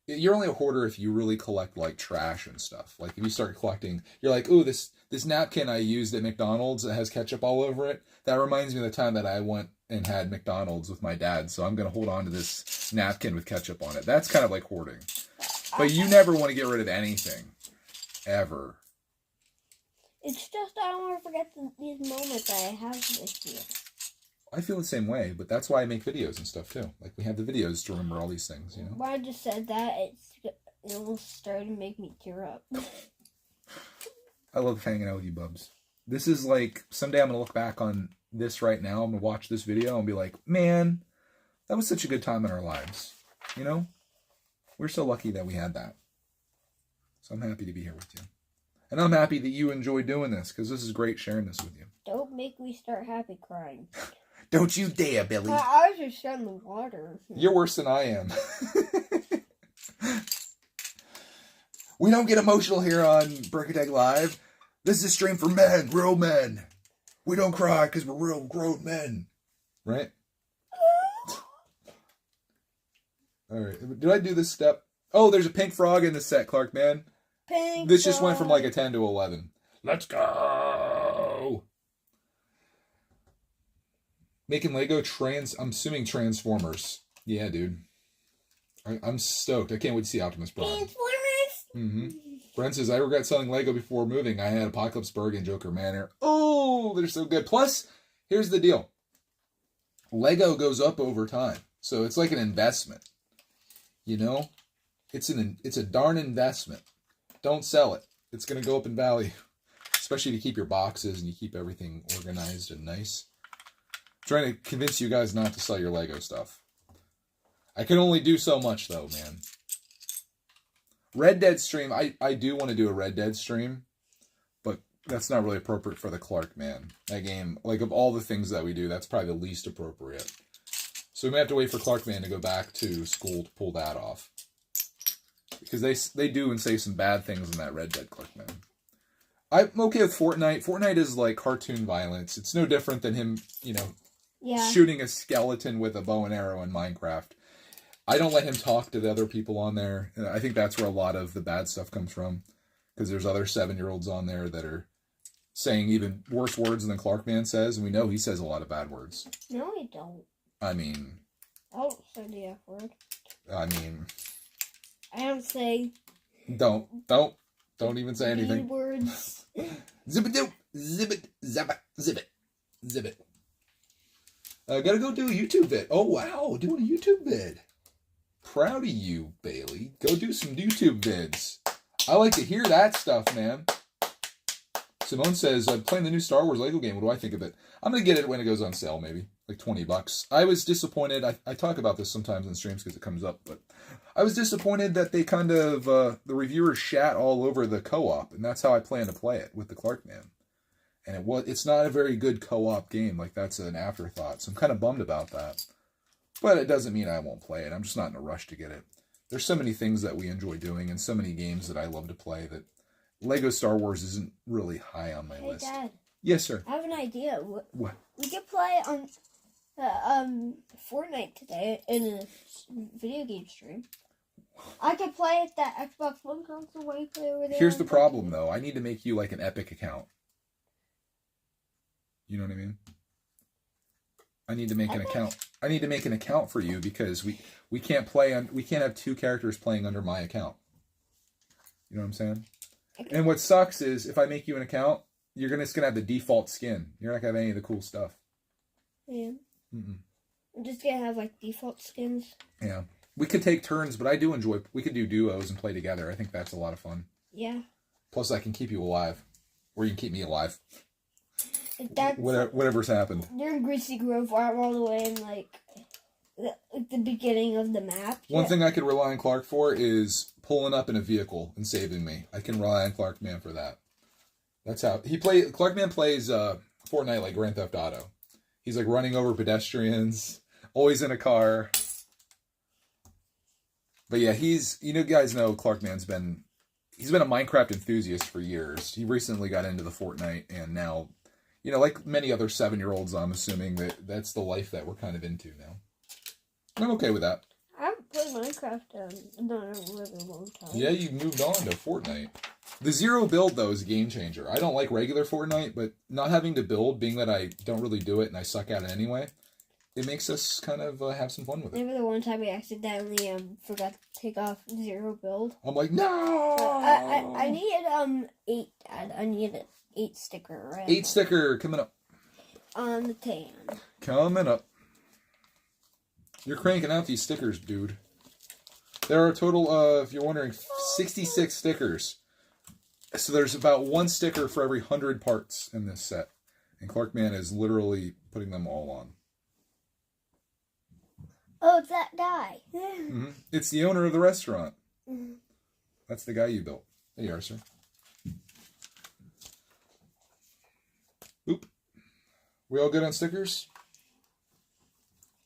You're only a hoarder if you really collect, like, trash and stuff. Like, if you start collecting... You're like, ooh, this napkin I used at McDonald's that has ketchup all over it, that reminds me of the time that I went and had McDonald's with my dad, so I'm going to hold on to this napkin with ketchup on it. That's kind of like hoarding. But you never want to get rid of anything. Ever. It's just I don't want to forget these moments that I have with you. I feel the same way, but that's why I make videos and stuff too. Like, we have the videos to remember all these things, When I just said that, it almost started to make me tear up. I love hanging out with you, Bubs. This is like, someday I'm going to look back on this right now. I'm going to watch this video and be like, man, that was such a good time in our lives. We're so lucky that we had that. So I'm happy to be here with you. And I'm happy that you enjoy doing this, because this is great sharing this with you. Don't make me start happy crying. Don't you dare, Billy. My eyes are shutting the water. You're worse than I am. We don't get emotional here on Burkatech Live. This is a stream for men, real men. We don't cry because we're real grown men. Right? Alright, did I do this step? Oh, there's a pink frog in the set, Clark, man. This just went from like a 10 to 11. Let's go! Making Lego I'm assuming Transformers. Yeah, dude. I'm stoked. I can't wait to see Optimus Prime. Transformers? Mm-hmm. Brent says, I regret selling Lego before moving. I had Apocalypseburg and Joker Manor. Oh, they're so good. Plus, here's the deal. Lego goes up over time. So it's like an investment. It's a darn investment. Don't sell it. It's going to go up in value. Especially if you keep your boxes and you keep everything organized and nice. I'm trying to convince you guys not to sell your Lego stuff. I can only do so much, though, man. Red Dead stream. I do want to do a Red Dead stream. But that's not really appropriate for the Clark, man. That game, like, of all the things that we do, that's probably the least appropriate. So we may have to wait for Clarkman to go back to school to pull that off. Because they do and say some bad things in that Red Dead, Clarkman. I'm okay with Fortnite. Fortnite is like cartoon violence. It's no different than him, shooting a skeleton with a bow and arrow in Minecraft. I don't let him talk to the other people on there. I think that's where a lot of the bad stuff comes from. Because there's other 7-year-olds on there that are saying even worse words than Clarkman says. And we know he says a lot of bad words. No, he don't. I mean... I don't say the F word. I mean... I don't say... Don't even say anything. Words. Zip-a-doo. Zip-it. Zap-it. Zip-it. Zip-it. Gotta go do a YouTube vid. Oh, wow. Doing a YouTube vid. Proud of you, Bailey. Go do some YouTube vids. I like to hear that stuff, man. Simone says, I'm playing the new Star Wars LEGO game. What do I think of it? I'm going to get it when it goes on sale, maybe. Like $20. I was disappointed. I talk about this sometimes in streams because it comes up, but I was disappointed that they kind of, the reviewers shat all over the co-op, and that's how I plan to play it with the Clarkman. And it's not a very good co-op game. Like, that's an afterthought. So I'm kind of bummed about that. But it doesn't mean I won't play it. I'm just not in a rush to get it. There's so many things that we enjoy doing and so many games that I love to play that LEGO Star Wars isn't really high on my list. Dad. Yes, sir. I have an idea. What? We could play on Fortnite today in a video game stream. I could play at that Xbox One console while you play over there. Here's the problem, though. I need to make you like an Epic account. You know what I mean? I need to make an account. I need to make an account for you because we can't play on. We can't have 2 characters playing under my account. You know what I'm saying? Okay. And what sucks is if I make you an account, you're just gonna have the default skin. You're not gonna have any of the cool stuff. Yeah. I'm just gonna have like default skins. Yeah. We could take turns, but I do enjoy. We could do duos and play together. I think that's a lot of fun. Yeah. Plus, I can keep you alive, or you can keep me alive. That's whatever's happened. You're in Grizzy Grove, I'm all the way in like the beginning of the map. One thing I could rely on Clark for is pulling up in a vehicle and saving me. I can rely on Clarkman for that. That's how Clarkman plays Fortnite like Grand Theft Auto. He's like running over pedestrians, always in a car. But yeah, you guys know Clarkman's been a Minecraft enthusiast for years. He recently got into the Fortnite, and now, like many other 7-year-olds, I'm assuming that's the life that we're kind of into now. I'm okay with that. I haven't played Minecraft in a really long time. Yeah, you moved on to Fortnite. The zero build, though, is a game changer. I don't like regular Fortnite, but not having to build, being that I don't really do it and I suck at it anyway, it makes us kind of have some fun with it. Remember the one time we accidentally forgot to take off zero build? I'm like, no! I needed 8, Dad. I needed 8 sticker, right? 8 sticker coming up. On the tan. Coming up. You're cranking out these stickers, dude. There are a total of, if you're wondering, 66 stickers. So there's about 1 sticker for every 100 parts in this set. And Clarkman is literally putting them all on. Oh, it's that guy. Mm-hmm. It's the owner of the restaurant. Mm-hmm. That's the guy you built. There you are, sir. Oop. We all good on stickers?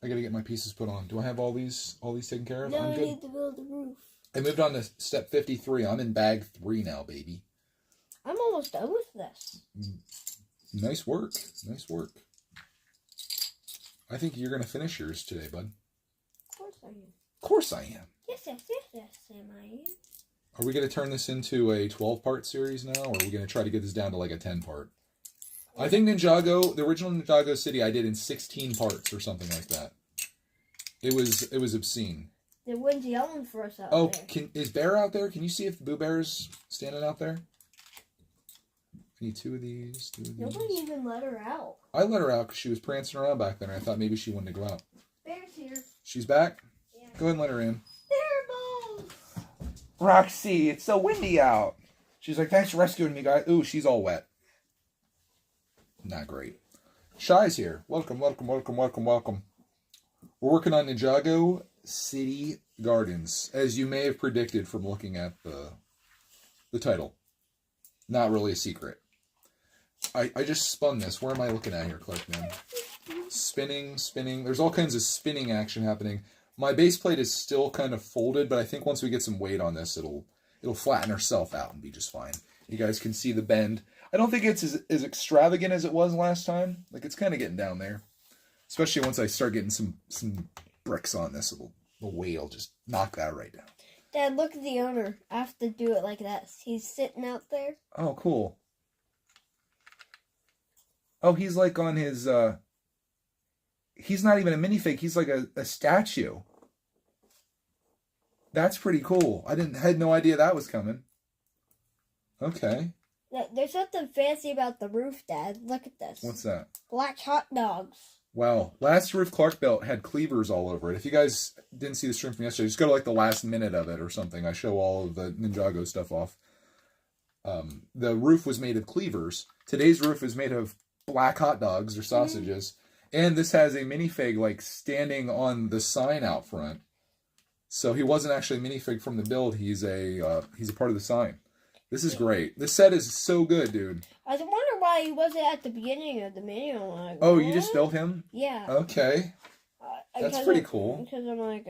I gotta get my pieces put on. Do I have all these taken care of? No, I'm good. I need to build the roof. I moved on to step 53. I'm in bag 3 now, baby. I'm almost done with this. Nice work. Nice work. I think you're going to finish yours today, bud. Of course I am. Of course I am. Yes, Sam, I am. Are we going to turn this into a 12-part series now, or are we going to try to get this down to like a 10-part? I think Ninjago, the original Ninjago City, I did in 16 parts or something like that. It was obscene. The wind's yelling for us out there. Oh, is Bear out there? Can you see if Boo Bear is standing out there? I need 2 of these, 2 of these. Nobody even let her out. I let her out because she was prancing around back there, and I thought maybe she wanted to go out. Bear's here. She's back? Yeah. Go ahead and let her in. Bear balls! Roxy, it's so windy out. She's like, thanks for rescuing me, guys. Ooh, she's all wet. Not great. Shy's here. Welcome, welcome, welcome, welcome, welcome. We're working on Ninjago City Gardens, as you may have predicted from looking at the title. Not really a secret. I just spun this. Where am I looking at here, Clarkman? Spinning, spinning. There's all kinds of spinning action happening. My base plate is still kind of folded, but I think once we get some weight on this, it'll flatten herself out and be just fine. You guys can see the bend. I don't think it's as extravagant as it was last time. Like, it's kind of getting down there. Especially once I start getting some bricks on this, the weight will just knock that right down. Dad, look at the owner. I have to do it like that. He's sitting out there. Oh, cool. Oh, he's like on his, he's not even a minifig. He's like a statue. That's pretty cool. I had no idea that was coming. Okay. There's something fancy about the roof, Dad. Look at this. What's that? Black hot dogs. Wow. Last roof Clark built had cleavers all over it. If you guys didn't see the stream from yesterday, just go to like the last minute of it or something. I show all of the Ninjago stuff off. The roof was made of cleavers. Today's roof is made of black hot dogs or sausages. And this has a minifig like standing on the sign out front. So he wasn't actually a minifig from the build. He's a part of the sign. This is great. This set is so good, dude. I was wondering why he wasn't at the beginning of the video. Like, oh, you just built him? Yeah. Okay. That's pretty cool. Because I'm like,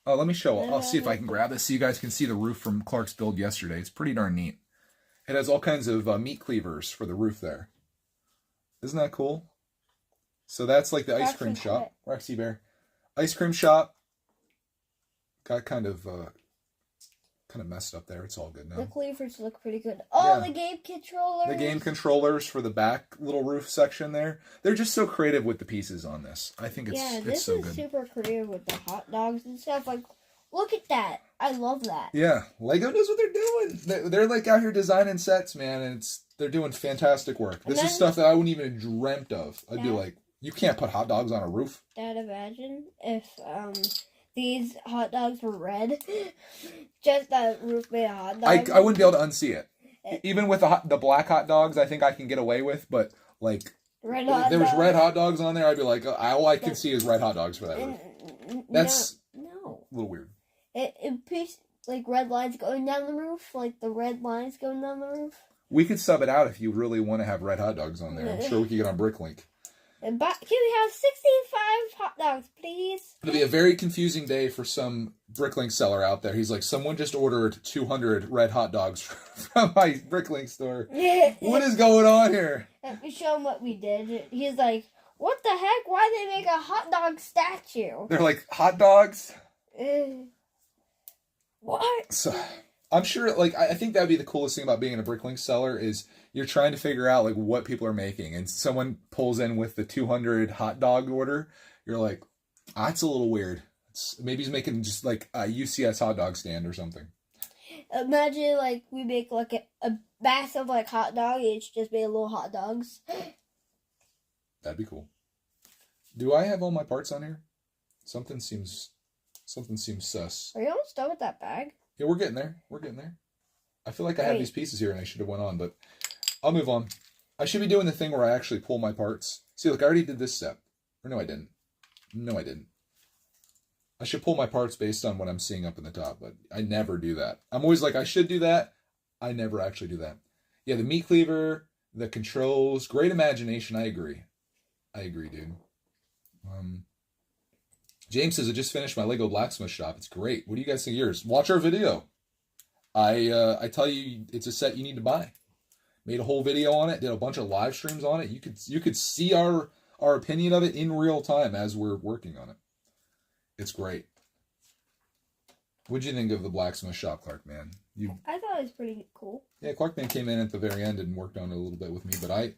Oh, let me show. I'll see if I can grab this so you guys can see the roof from Clark's build yesterday. It's pretty darn neat. It has all kinds of meat cleavers for the roof there. Isn't that cool? So that's like the ice cream shop. Roxy Bear. Ice cream shop. Got kind of messed up there. It's all good now. The cleavers look pretty good. Oh, yeah. The game controllers. The game controllers for the back little roof section there. They're just so creative with the pieces on this. I think it's so good. Yeah, this is super creative with the hot dogs and stuff. Like, look at that. I love that. Yeah, Lego knows what they're doing. They're like out here designing sets, man, and they're doing fantastic work. This is stuff that I wouldn't even have dreamt of. I'd be like, you can't put hot dogs on a roof. Dad, imagine if these hot dogs were red. Just that roof made a hot dog. I wouldn't be able to unsee it. Even with the black hot dogs, I think I can get away with. But like, if there was red hot dogs on there, I'd be like, all I can see is red hot dogs for that roof. That's no. A little weird. It like red lines going down the roof, like the red lines going down the roof. We could sub it out if you really want to have red hot dogs on there. I'm sure we could get on Bricklink. Can we have 65 hot dogs, please? It'll be a very confusing day for some Bricklink seller out there. He's like, someone just ordered 200 red hot dogs from my Bricklink store. What is going on here? We show him what we did. He's like, what the heck? Why did they make a hot dog statue? They're like, hot dogs? What? So, I'm sure, like, I think that would be the coolest thing about being in a Bricklink seller is you're trying to figure out, like, what people are making. And someone pulls in with the 200 hot dog order. You're like, that's a little weird. Maybe he's making just, like, a UCS hot dog stand or something. Imagine, like, we make, like, a massive, like, hot dog. And it's just made little hot dogs. That'd be cool. Do I have all my parts on here? Something seems sus. Are you almost done with that bag? Yeah, we're getting there. I feel like I have these pieces here and I should have went on, but I'll move on. I should be doing the thing where I actually pull my parts. See, look, I already did this step. Or no, I didn't. I should pull my parts based on what I'm seeing up in the top, but I never do that. I'm always like, I should do that. I never actually do that. Yeah, the meat cleaver, the controls, great imagination. I agree, dude. James says, I just finished my LEGO Blacksmith shop. It's great. What do you guys think of yours? Watch our video. I tell you, it's a set you need to buy. Made a whole video on it. Did a bunch of live streams on it. You could see our opinion of it in real time as we're working on it. It's great. What'd you think of the Blacksmith shop, Clark, man? I thought it was pretty cool. Yeah, Clarkman came in at the very end and worked on it a little bit with me, but I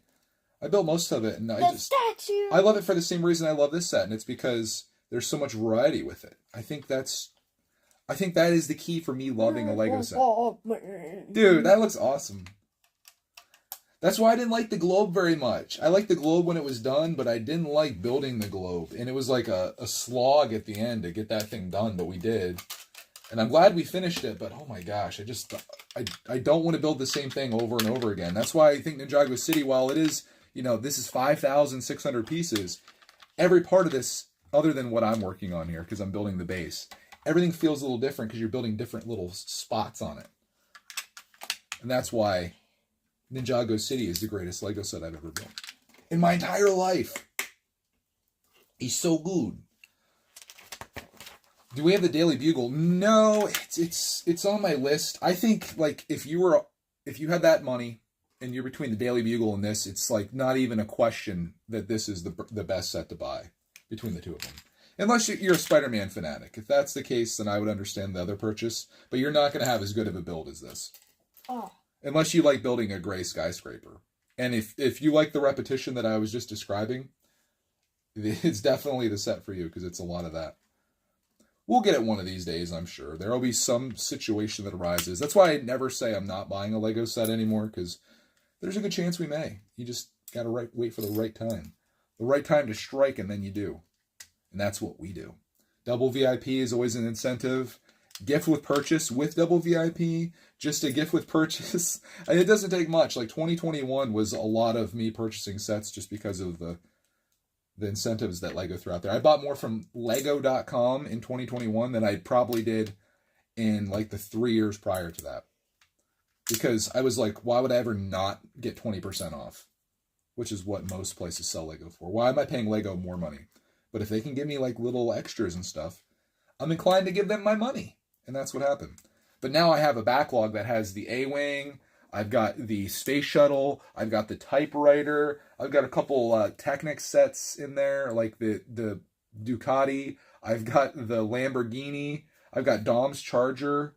built most of it. And statue! I love it for the same reason I love this set, and it's because there's so much variety with it. I think that is the key for me loving a LEGO set. Dude, that looks awesome. That's why I didn't like the globe very much. I liked the globe when it was done, but I didn't like building the globe. And it was like a slog at the end to get that thing done, but we did. And I'm glad we finished it, but oh my gosh, I don't want to build the same thing over and over again. That's why I think Ninjago City, while it is, this is 5,600 pieces, every part of this, other than what I'm working on here, because I'm building the base, everything feels a little different because you're building different little spots on it. And that's why Ninjago City is the greatest LEGO set I've ever built. In my entire life. He's so good. Do we have the Daily Bugle? No, it's on my list. I think, like, if you were if you had that money and you're between the Daily Bugle and this, it's like not even a question that this is the best set to buy between the two of them. Unless you're a Spider-Man fanatic. If that's the case, then I would understand the other purchase. But you're not going to have as good of a build as this. Oh. Unless you like building a gray skyscraper. And if you like the repetition that I was just describing, it's definitely the set for you because it's a lot of that. We'll get it one of these days, I'm sure. There will be some situation that arises. That's why I never say I'm not buying a Lego set anymore, because there's a good chance we may. You just got to wait for the right time. The right time to strike, and then you do. And that's what we do. Double VIP is always an incentive. Gift with purchase with double VIP. Just a gift with purchase. And it doesn't take much. Like 2021 was a lot of me purchasing sets just because of the incentives that Lego threw out there. I bought more from Lego.com in 2021 than I probably did in like the 3 years prior to that. Because I was like, why would I ever not get 20% off? Which is what most places sell Lego for. Why am I paying Lego more money? But if they can give me like little extras and stuff, I'm inclined to give them my money. And that's what happened. But now I have a backlog that has the A-Wing, I've got the space shuttle, I've got the typewriter, I've got a couple Technic sets in there, like the Ducati, I've got the Lamborghini, I've got Dom's Charger,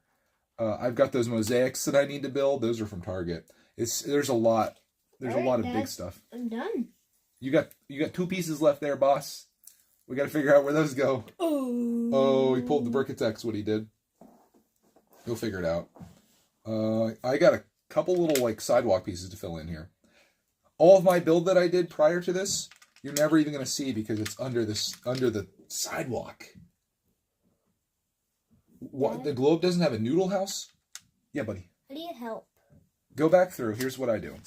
I've got those mosaics that I need to build. Those are from Target. There's a lot. There's a lot of big stuff. I'm done. You got 2 pieces left there, boss. We got to figure out where those go. Oh, he pulled the Brickitex, what he did. He'll figure it out. I got a couple little like sidewalk pieces to fill in here. All of my build that I did prior to this, you're never even going to see because it's under the sidewalk. What, the globe doesn't have a noodle house? Yeah, buddy. I need help. Go back through. Here's what I do.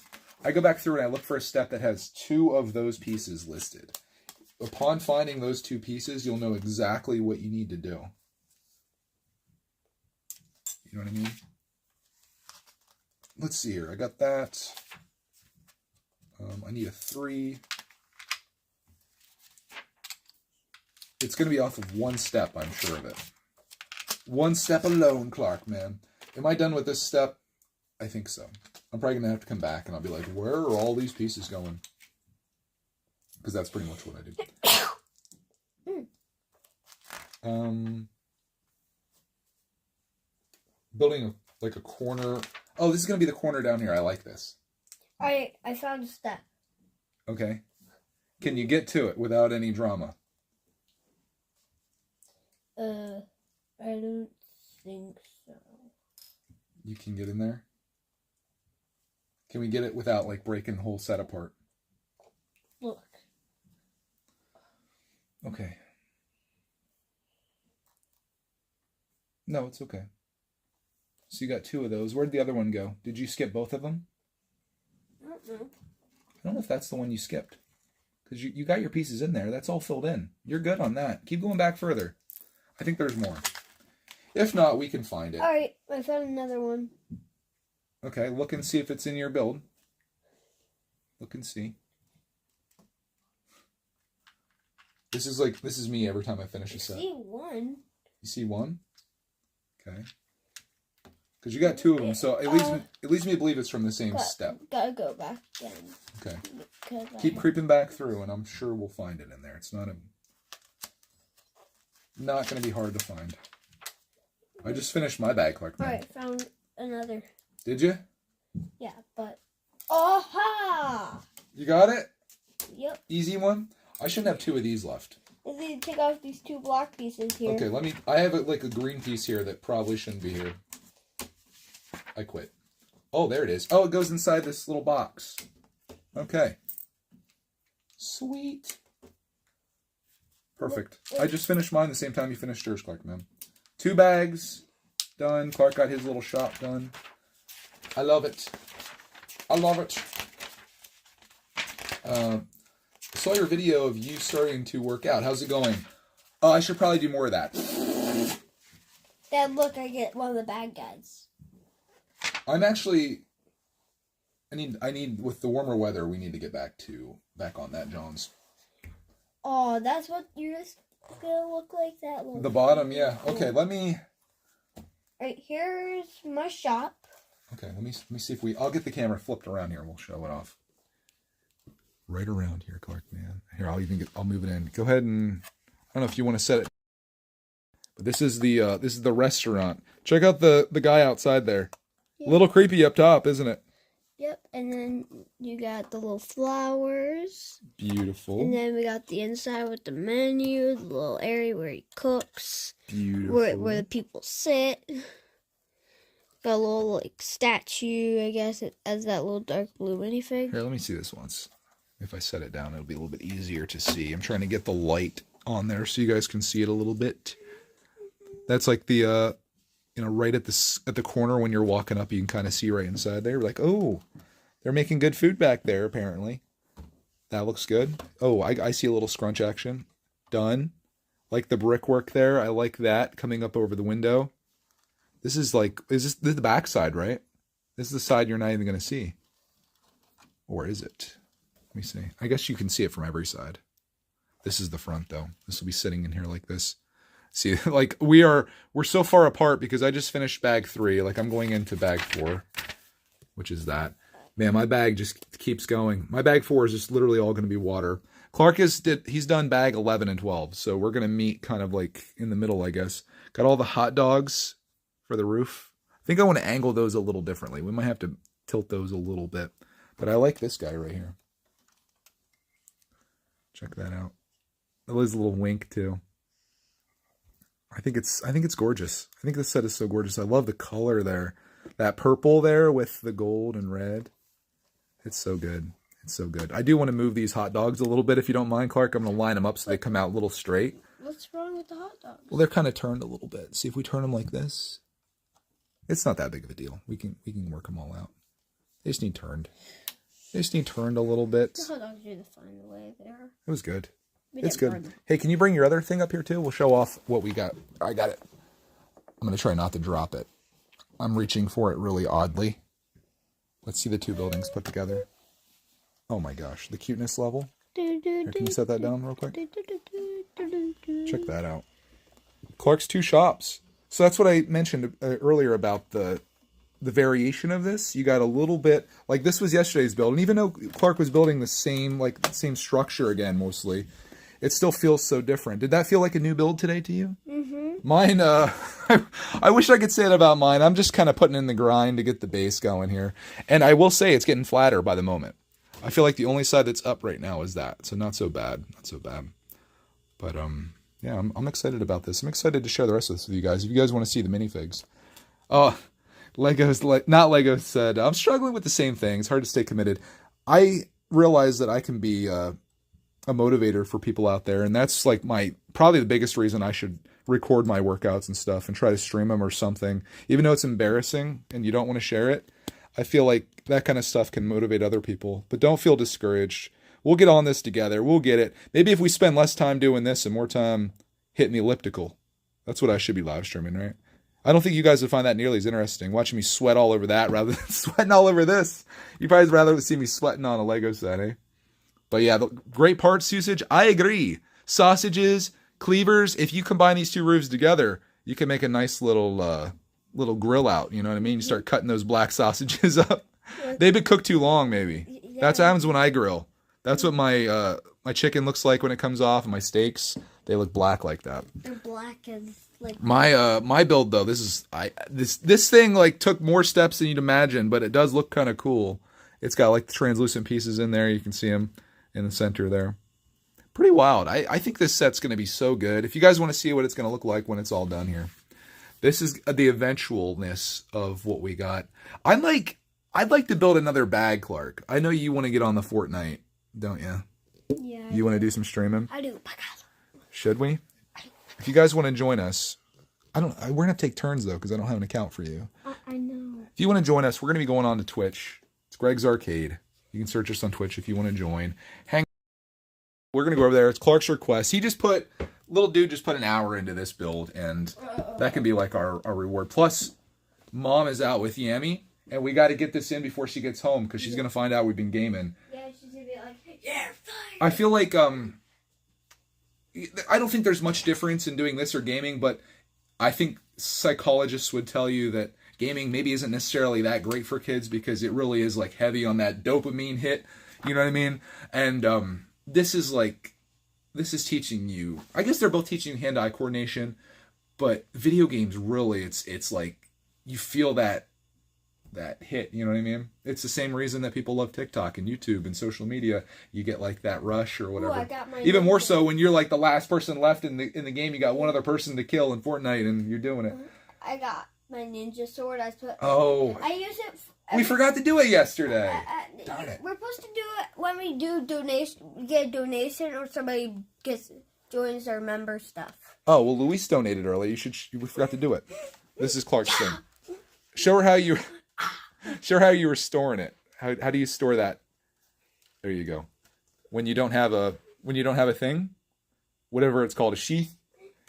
I go back through and I look for a step that has 2 of those pieces listed. Upon finding those 2 pieces, you'll know exactly what you need to do. You know what I mean? Let's see here. I got that. I need a 3. It's going to be off of 1 step, I'm sure of it. 1 step alone, Clark, man. Am I done with this step? I think so. I'm probably going to have to come back and I'll be like, where are all these pieces going? Because that's pretty much what I do. Building like a corner. Oh, this is going to be the corner down here. I like this. I found a step. Okay. Can you get to it without any drama? I don't think so. You can get in there? Can we get it without like breaking the whole set apart? Look. Okay. No, it's okay. So you got 2 of those. Where'd the other one go? Did you skip both of them? I don't know. I don't know if that's the one you skipped. Because you got your pieces in there. That's all filled in. You're good on that. Keep going back further. I think there's more. If not, we can find it. Alright, I found another one. Okay, look and see if it's in your build. Look and see. This is me every time I finish a set. I see one. You see one? Okay. Because you got 2 of them, so it leads me to believe it's from the same step. Gotta go back then. Okay. Keep creeping back through, and I'm sure we'll find it in there. It's not going to be hard to find. I just finished my bag, Clark. Alright, found another. Did you? Yeah, but... Aha! You got it? Yep. Easy one? I shouldn't have 2 of these left. I need to take off these 2 block pieces here. Okay, I have like a green piece here that probably shouldn't be here. I quit. Oh, there it is. Oh, it goes inside this little box. Okay. Sweet. Perfect. I just finished mine the same time you finished yours, Clark, man. 2 bags done. Clark got his little shop done. I love it. I love it. I saw your video of you starting to work out. How's it going? Oh, I should probably do more of that. Dad, look, I get one of the bad guys. I'm actually... I need with the warmer weather, we need to get back on that, Jones. Oh, that's what you're just gonna look like that one. The bottom, yeah. Okay, let me... Alright, here's my shop. Okay, let me see if I'll get the camera flipped around here and we'll show it off. Right around here, Clark, man. Here, I'll move it in. Go ahead and, I don't know if you want to set it. But this is the restaurant. Check out the guy outside there. Yeah. A little creepy up top, isn't it? Yep, and then you got the little flowers. Beautiful. And then we got the inside with the menu, the little area where he cooks. Beautiful. Where the people sit. Got a little, like, statue, I guess, as that little dark blue minifig. Here, let me see this once. If I set it down, it'll be a little bit easier to see. I'm trying to get the light on there so you guys can see it a little bit. That's like the, right at the corner when you're walking up, you can kind of see right inside there. Like, oh, they're making good food back there, apparently. That looks good. Oh, I see a little scrunch action. Done. Like the brickwork there. I like that coming up over the window. This is the back side, right? This is the side you're not even going to see. Or is it? Let me see. I guess you can see it from every side. This is the front, though. This will be sitting in here like this. See, like, we're so far apart because I just finished bag 3. Like, I'm going into bag 4, which is that. Man, my bag just keeps going. My bag 4 is just literally all going to be water. Clark he's done bag 11 and 12, so we're going to meet kind of like in the middle, I guess. Got all the hot dogs for the roof. I think I want to angle those a little differently. We might have to tilt those a little bit. But I like this guy right here. Check that out. That was a little wink, too. I think it's gorgeous. I think this set is so gorgeous. I love the color there. That purple there with the gold and red. It's so good. It's so good. I do want to move these hot dogs a little bit, if you don't mind, Clark. I'm going to line them up so they come out a little straight. What's wrong with the hot dogs? Well, they're kind of turned a little bit. See if we turn them like this. It's not that big of a deal. We can work them all out. They just need turned. They just need turned a little bit. The hot dogs are the fine way there. It was good. It's good. Hey, can you bring your other thing up here too? We'll show off what we got. I got it. I'm going to try not to drop it. I'm reaching for it really oddly. Let's see the two buildings put together. Oh my gosh, the cuteness level. Here, can you set that down real quick? Check that out. Clark's 2 shops. So that's what I mentioned earlier about the variation of this. You got a little bit, like this was yesterday's build, and even though Clark was building the same structure again mostly, it still feels so different. Did that feel like a new build today to you? Mm-hmm. Mine, I wish I could say it about mine. I'm just kind of putting in the grind to get the base going here. And I will say it's getting flatter by the moment. I feel like the only side that's up right now is that. So not so bad. Not so bad. But, yeah, I'm excited about this. I'm excited to share the rest of this with you guys. If you guys want to see the minifigs. Oh, not Lego said, I'm struggling with the same thing. It's hard to stay committed. I realize that I can be a motivator for people out there, and that's like probably the biggest reason I should record my workouts and stuff and try to stream them or something. Even though it's embarrassing and you don't want to share it, I feel like that kind of stuff can motivate other people. But don't feel discouraged. We'll get on this together. We'll get it. Maybe if we spend less time doing this and more time hitting the elliptical. That's what I should be live streaming, right? I don't think you guys would find that nearly as interesting, watching me sweat all over that rather than sweating all over this. You'd probably rather see me sweating on a Lego set, eh? But yeah, the great parts usage, I agree. Sausages, cleavers, if you combine these 2 roofs together, you can make a nice little grill out, you know what I mean? You start cutting those black sausages up. They've been cooked too long, maybe. Yeah. That's what happens when I grill. That's what my chicken looks like when it comes off, and my steaks, they look black like that. They're black as like my build though, this thing like took more steps than you'd imagine, but it does look kind of cool. It's got like the translucent pieces in there. You can see them in the center there. Pretty wild. I think this set's going to be so good. If you guys want to see what it's going to look like when it's all done here. This is the eventualness of what we got. I'd like to build another bag, Clark. I know you want to get on the Fortnite, don't you? Yeah. You want to do some streaming? I do. Should we? If you guys want to join us, we're going to take turns though, because I don't have an account for you. I know. If you want to join us, we're going to be going on to Twitch. It's Greg's Arcade. You can search us on Twitch if you want to join. We're going to go over there. It's Clark's request. Little dude just put an hour into this build, and that can be like our reward. Plus, Mom is out with Yami, and we got to get this in before she gets home, because she's going to find out we've been gaming. Yeah, she's going to be like, yeah, fine. I feel like, I don't think there's much difference in doing this or gaming, but I think psychologists would tell you that gaming maybe isn't necessarily that great for kids because it really is like heavy on that dopamine hit. You know what I mean? And this is teaching you. I guess they're both teaching you hand-eye coordination, but video games really, it's like you feel that hit. You know what I mean? It's the same reason that people love TikTok and YouTube and social media. You get like that rush or whatever. Ooh, I got my Even more so when you're like the last person left in the game. You got one other person to kill in Fortnite, and you're doing it. I got my ninja sword. I use it. We forgot to do it yesterday. Darn it. We're supposed to do it when we do donation. We get a donation or somebody joins our member stuff. Oh well, Luis donated early. We forgot to do it. This is Clark's thing. Show her how you were storing it. How do you store that? There you go. When you don't have a thing, whatever it's called, a sheath,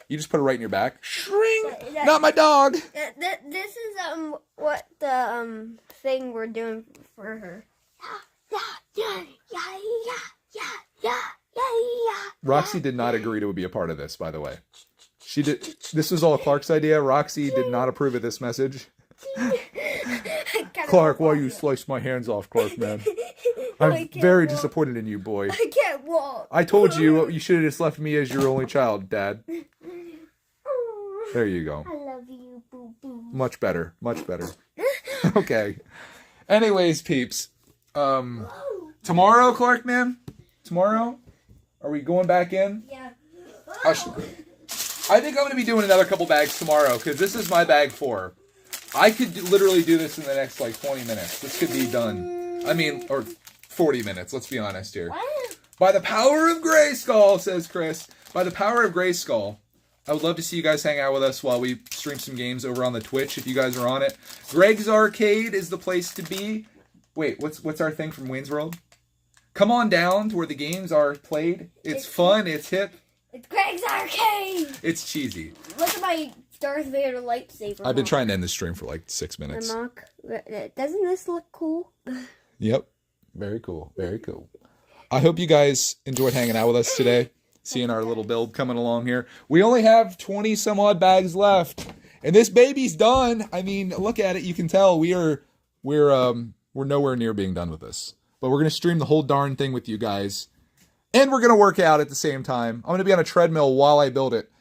you just put it right in your back. Shring. Not my dog. This is what the thing we're doing for her. Roxy did not agree to be a part of this, by the way. She did. This was all Clark's idea. Roxy did not approve of this message. Clark, why you sliced my hands off, Clark, man? I'm very disappointed in you, boy. I can't walk. I told you should have just left me as your only child, Dad. There you go. I love you, boo boo. Much better. Much better. Okay. Anyways, peeps. Tomorrow, Clark, man? Tomorrow? Are we going back in? Yeah. I think I'm going to be doing another couple bags tomorrow, because this is my bag 4. I could literally do this in the next, 20 minutes. This could be done. I mean, or 40 minutes, let's be honest here. What? By the power of Grayskull, says Chris. By the power of Grayskull. I would love to see you guys hang out with us while we stream some games over on the Twitch, if you guys are on it. Greg's Arcade is the place to be. Wait, what's our thing from Wayne's World? Come on down to where the games are played. It's fun, it's hip. It's Greg's Arcade! It's cheesy. Look at my Darth Vader lightsaber. I've been trying to end the stream for 6 minutes. Doesn't this look cool? Yep. Very cool. Very cool. I hope you guys enjoyed hanging out with us today. Seeing our little build coming along here. We only have 20 some odd bags left. And this baby's done. I mean, look at it. You can tell we're nowhere near being done with this. But we're going to stream the whole darn thing with you guys. And we're going to work out at the same time. I'm going to be on a treadmill while I build it.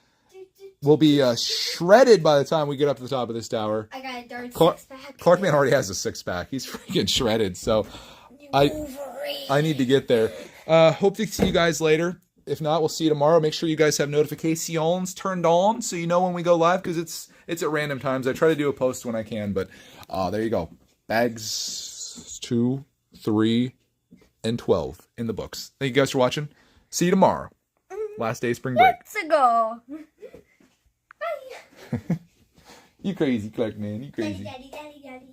We'll be shredded by the time we get up to the top of this tower. I got a darn six-pack. Clarkman already has a 6-pack. He's freaking shredded. So I need to get there. Hope to see you guys later. If not, we'll see you tomorrow. Make sure you guys have notifications turned on so you know when we go live, because it's at random times. I try to do a post when I can, but there you go. Bags 2, 3, and 12 in the books. Thank you guys for watching. See you tomorrow. Last day of spring break. Let's go. You crazy, Clark, man. You crazy. Daddy, daddy, daddy, daddy, daddy.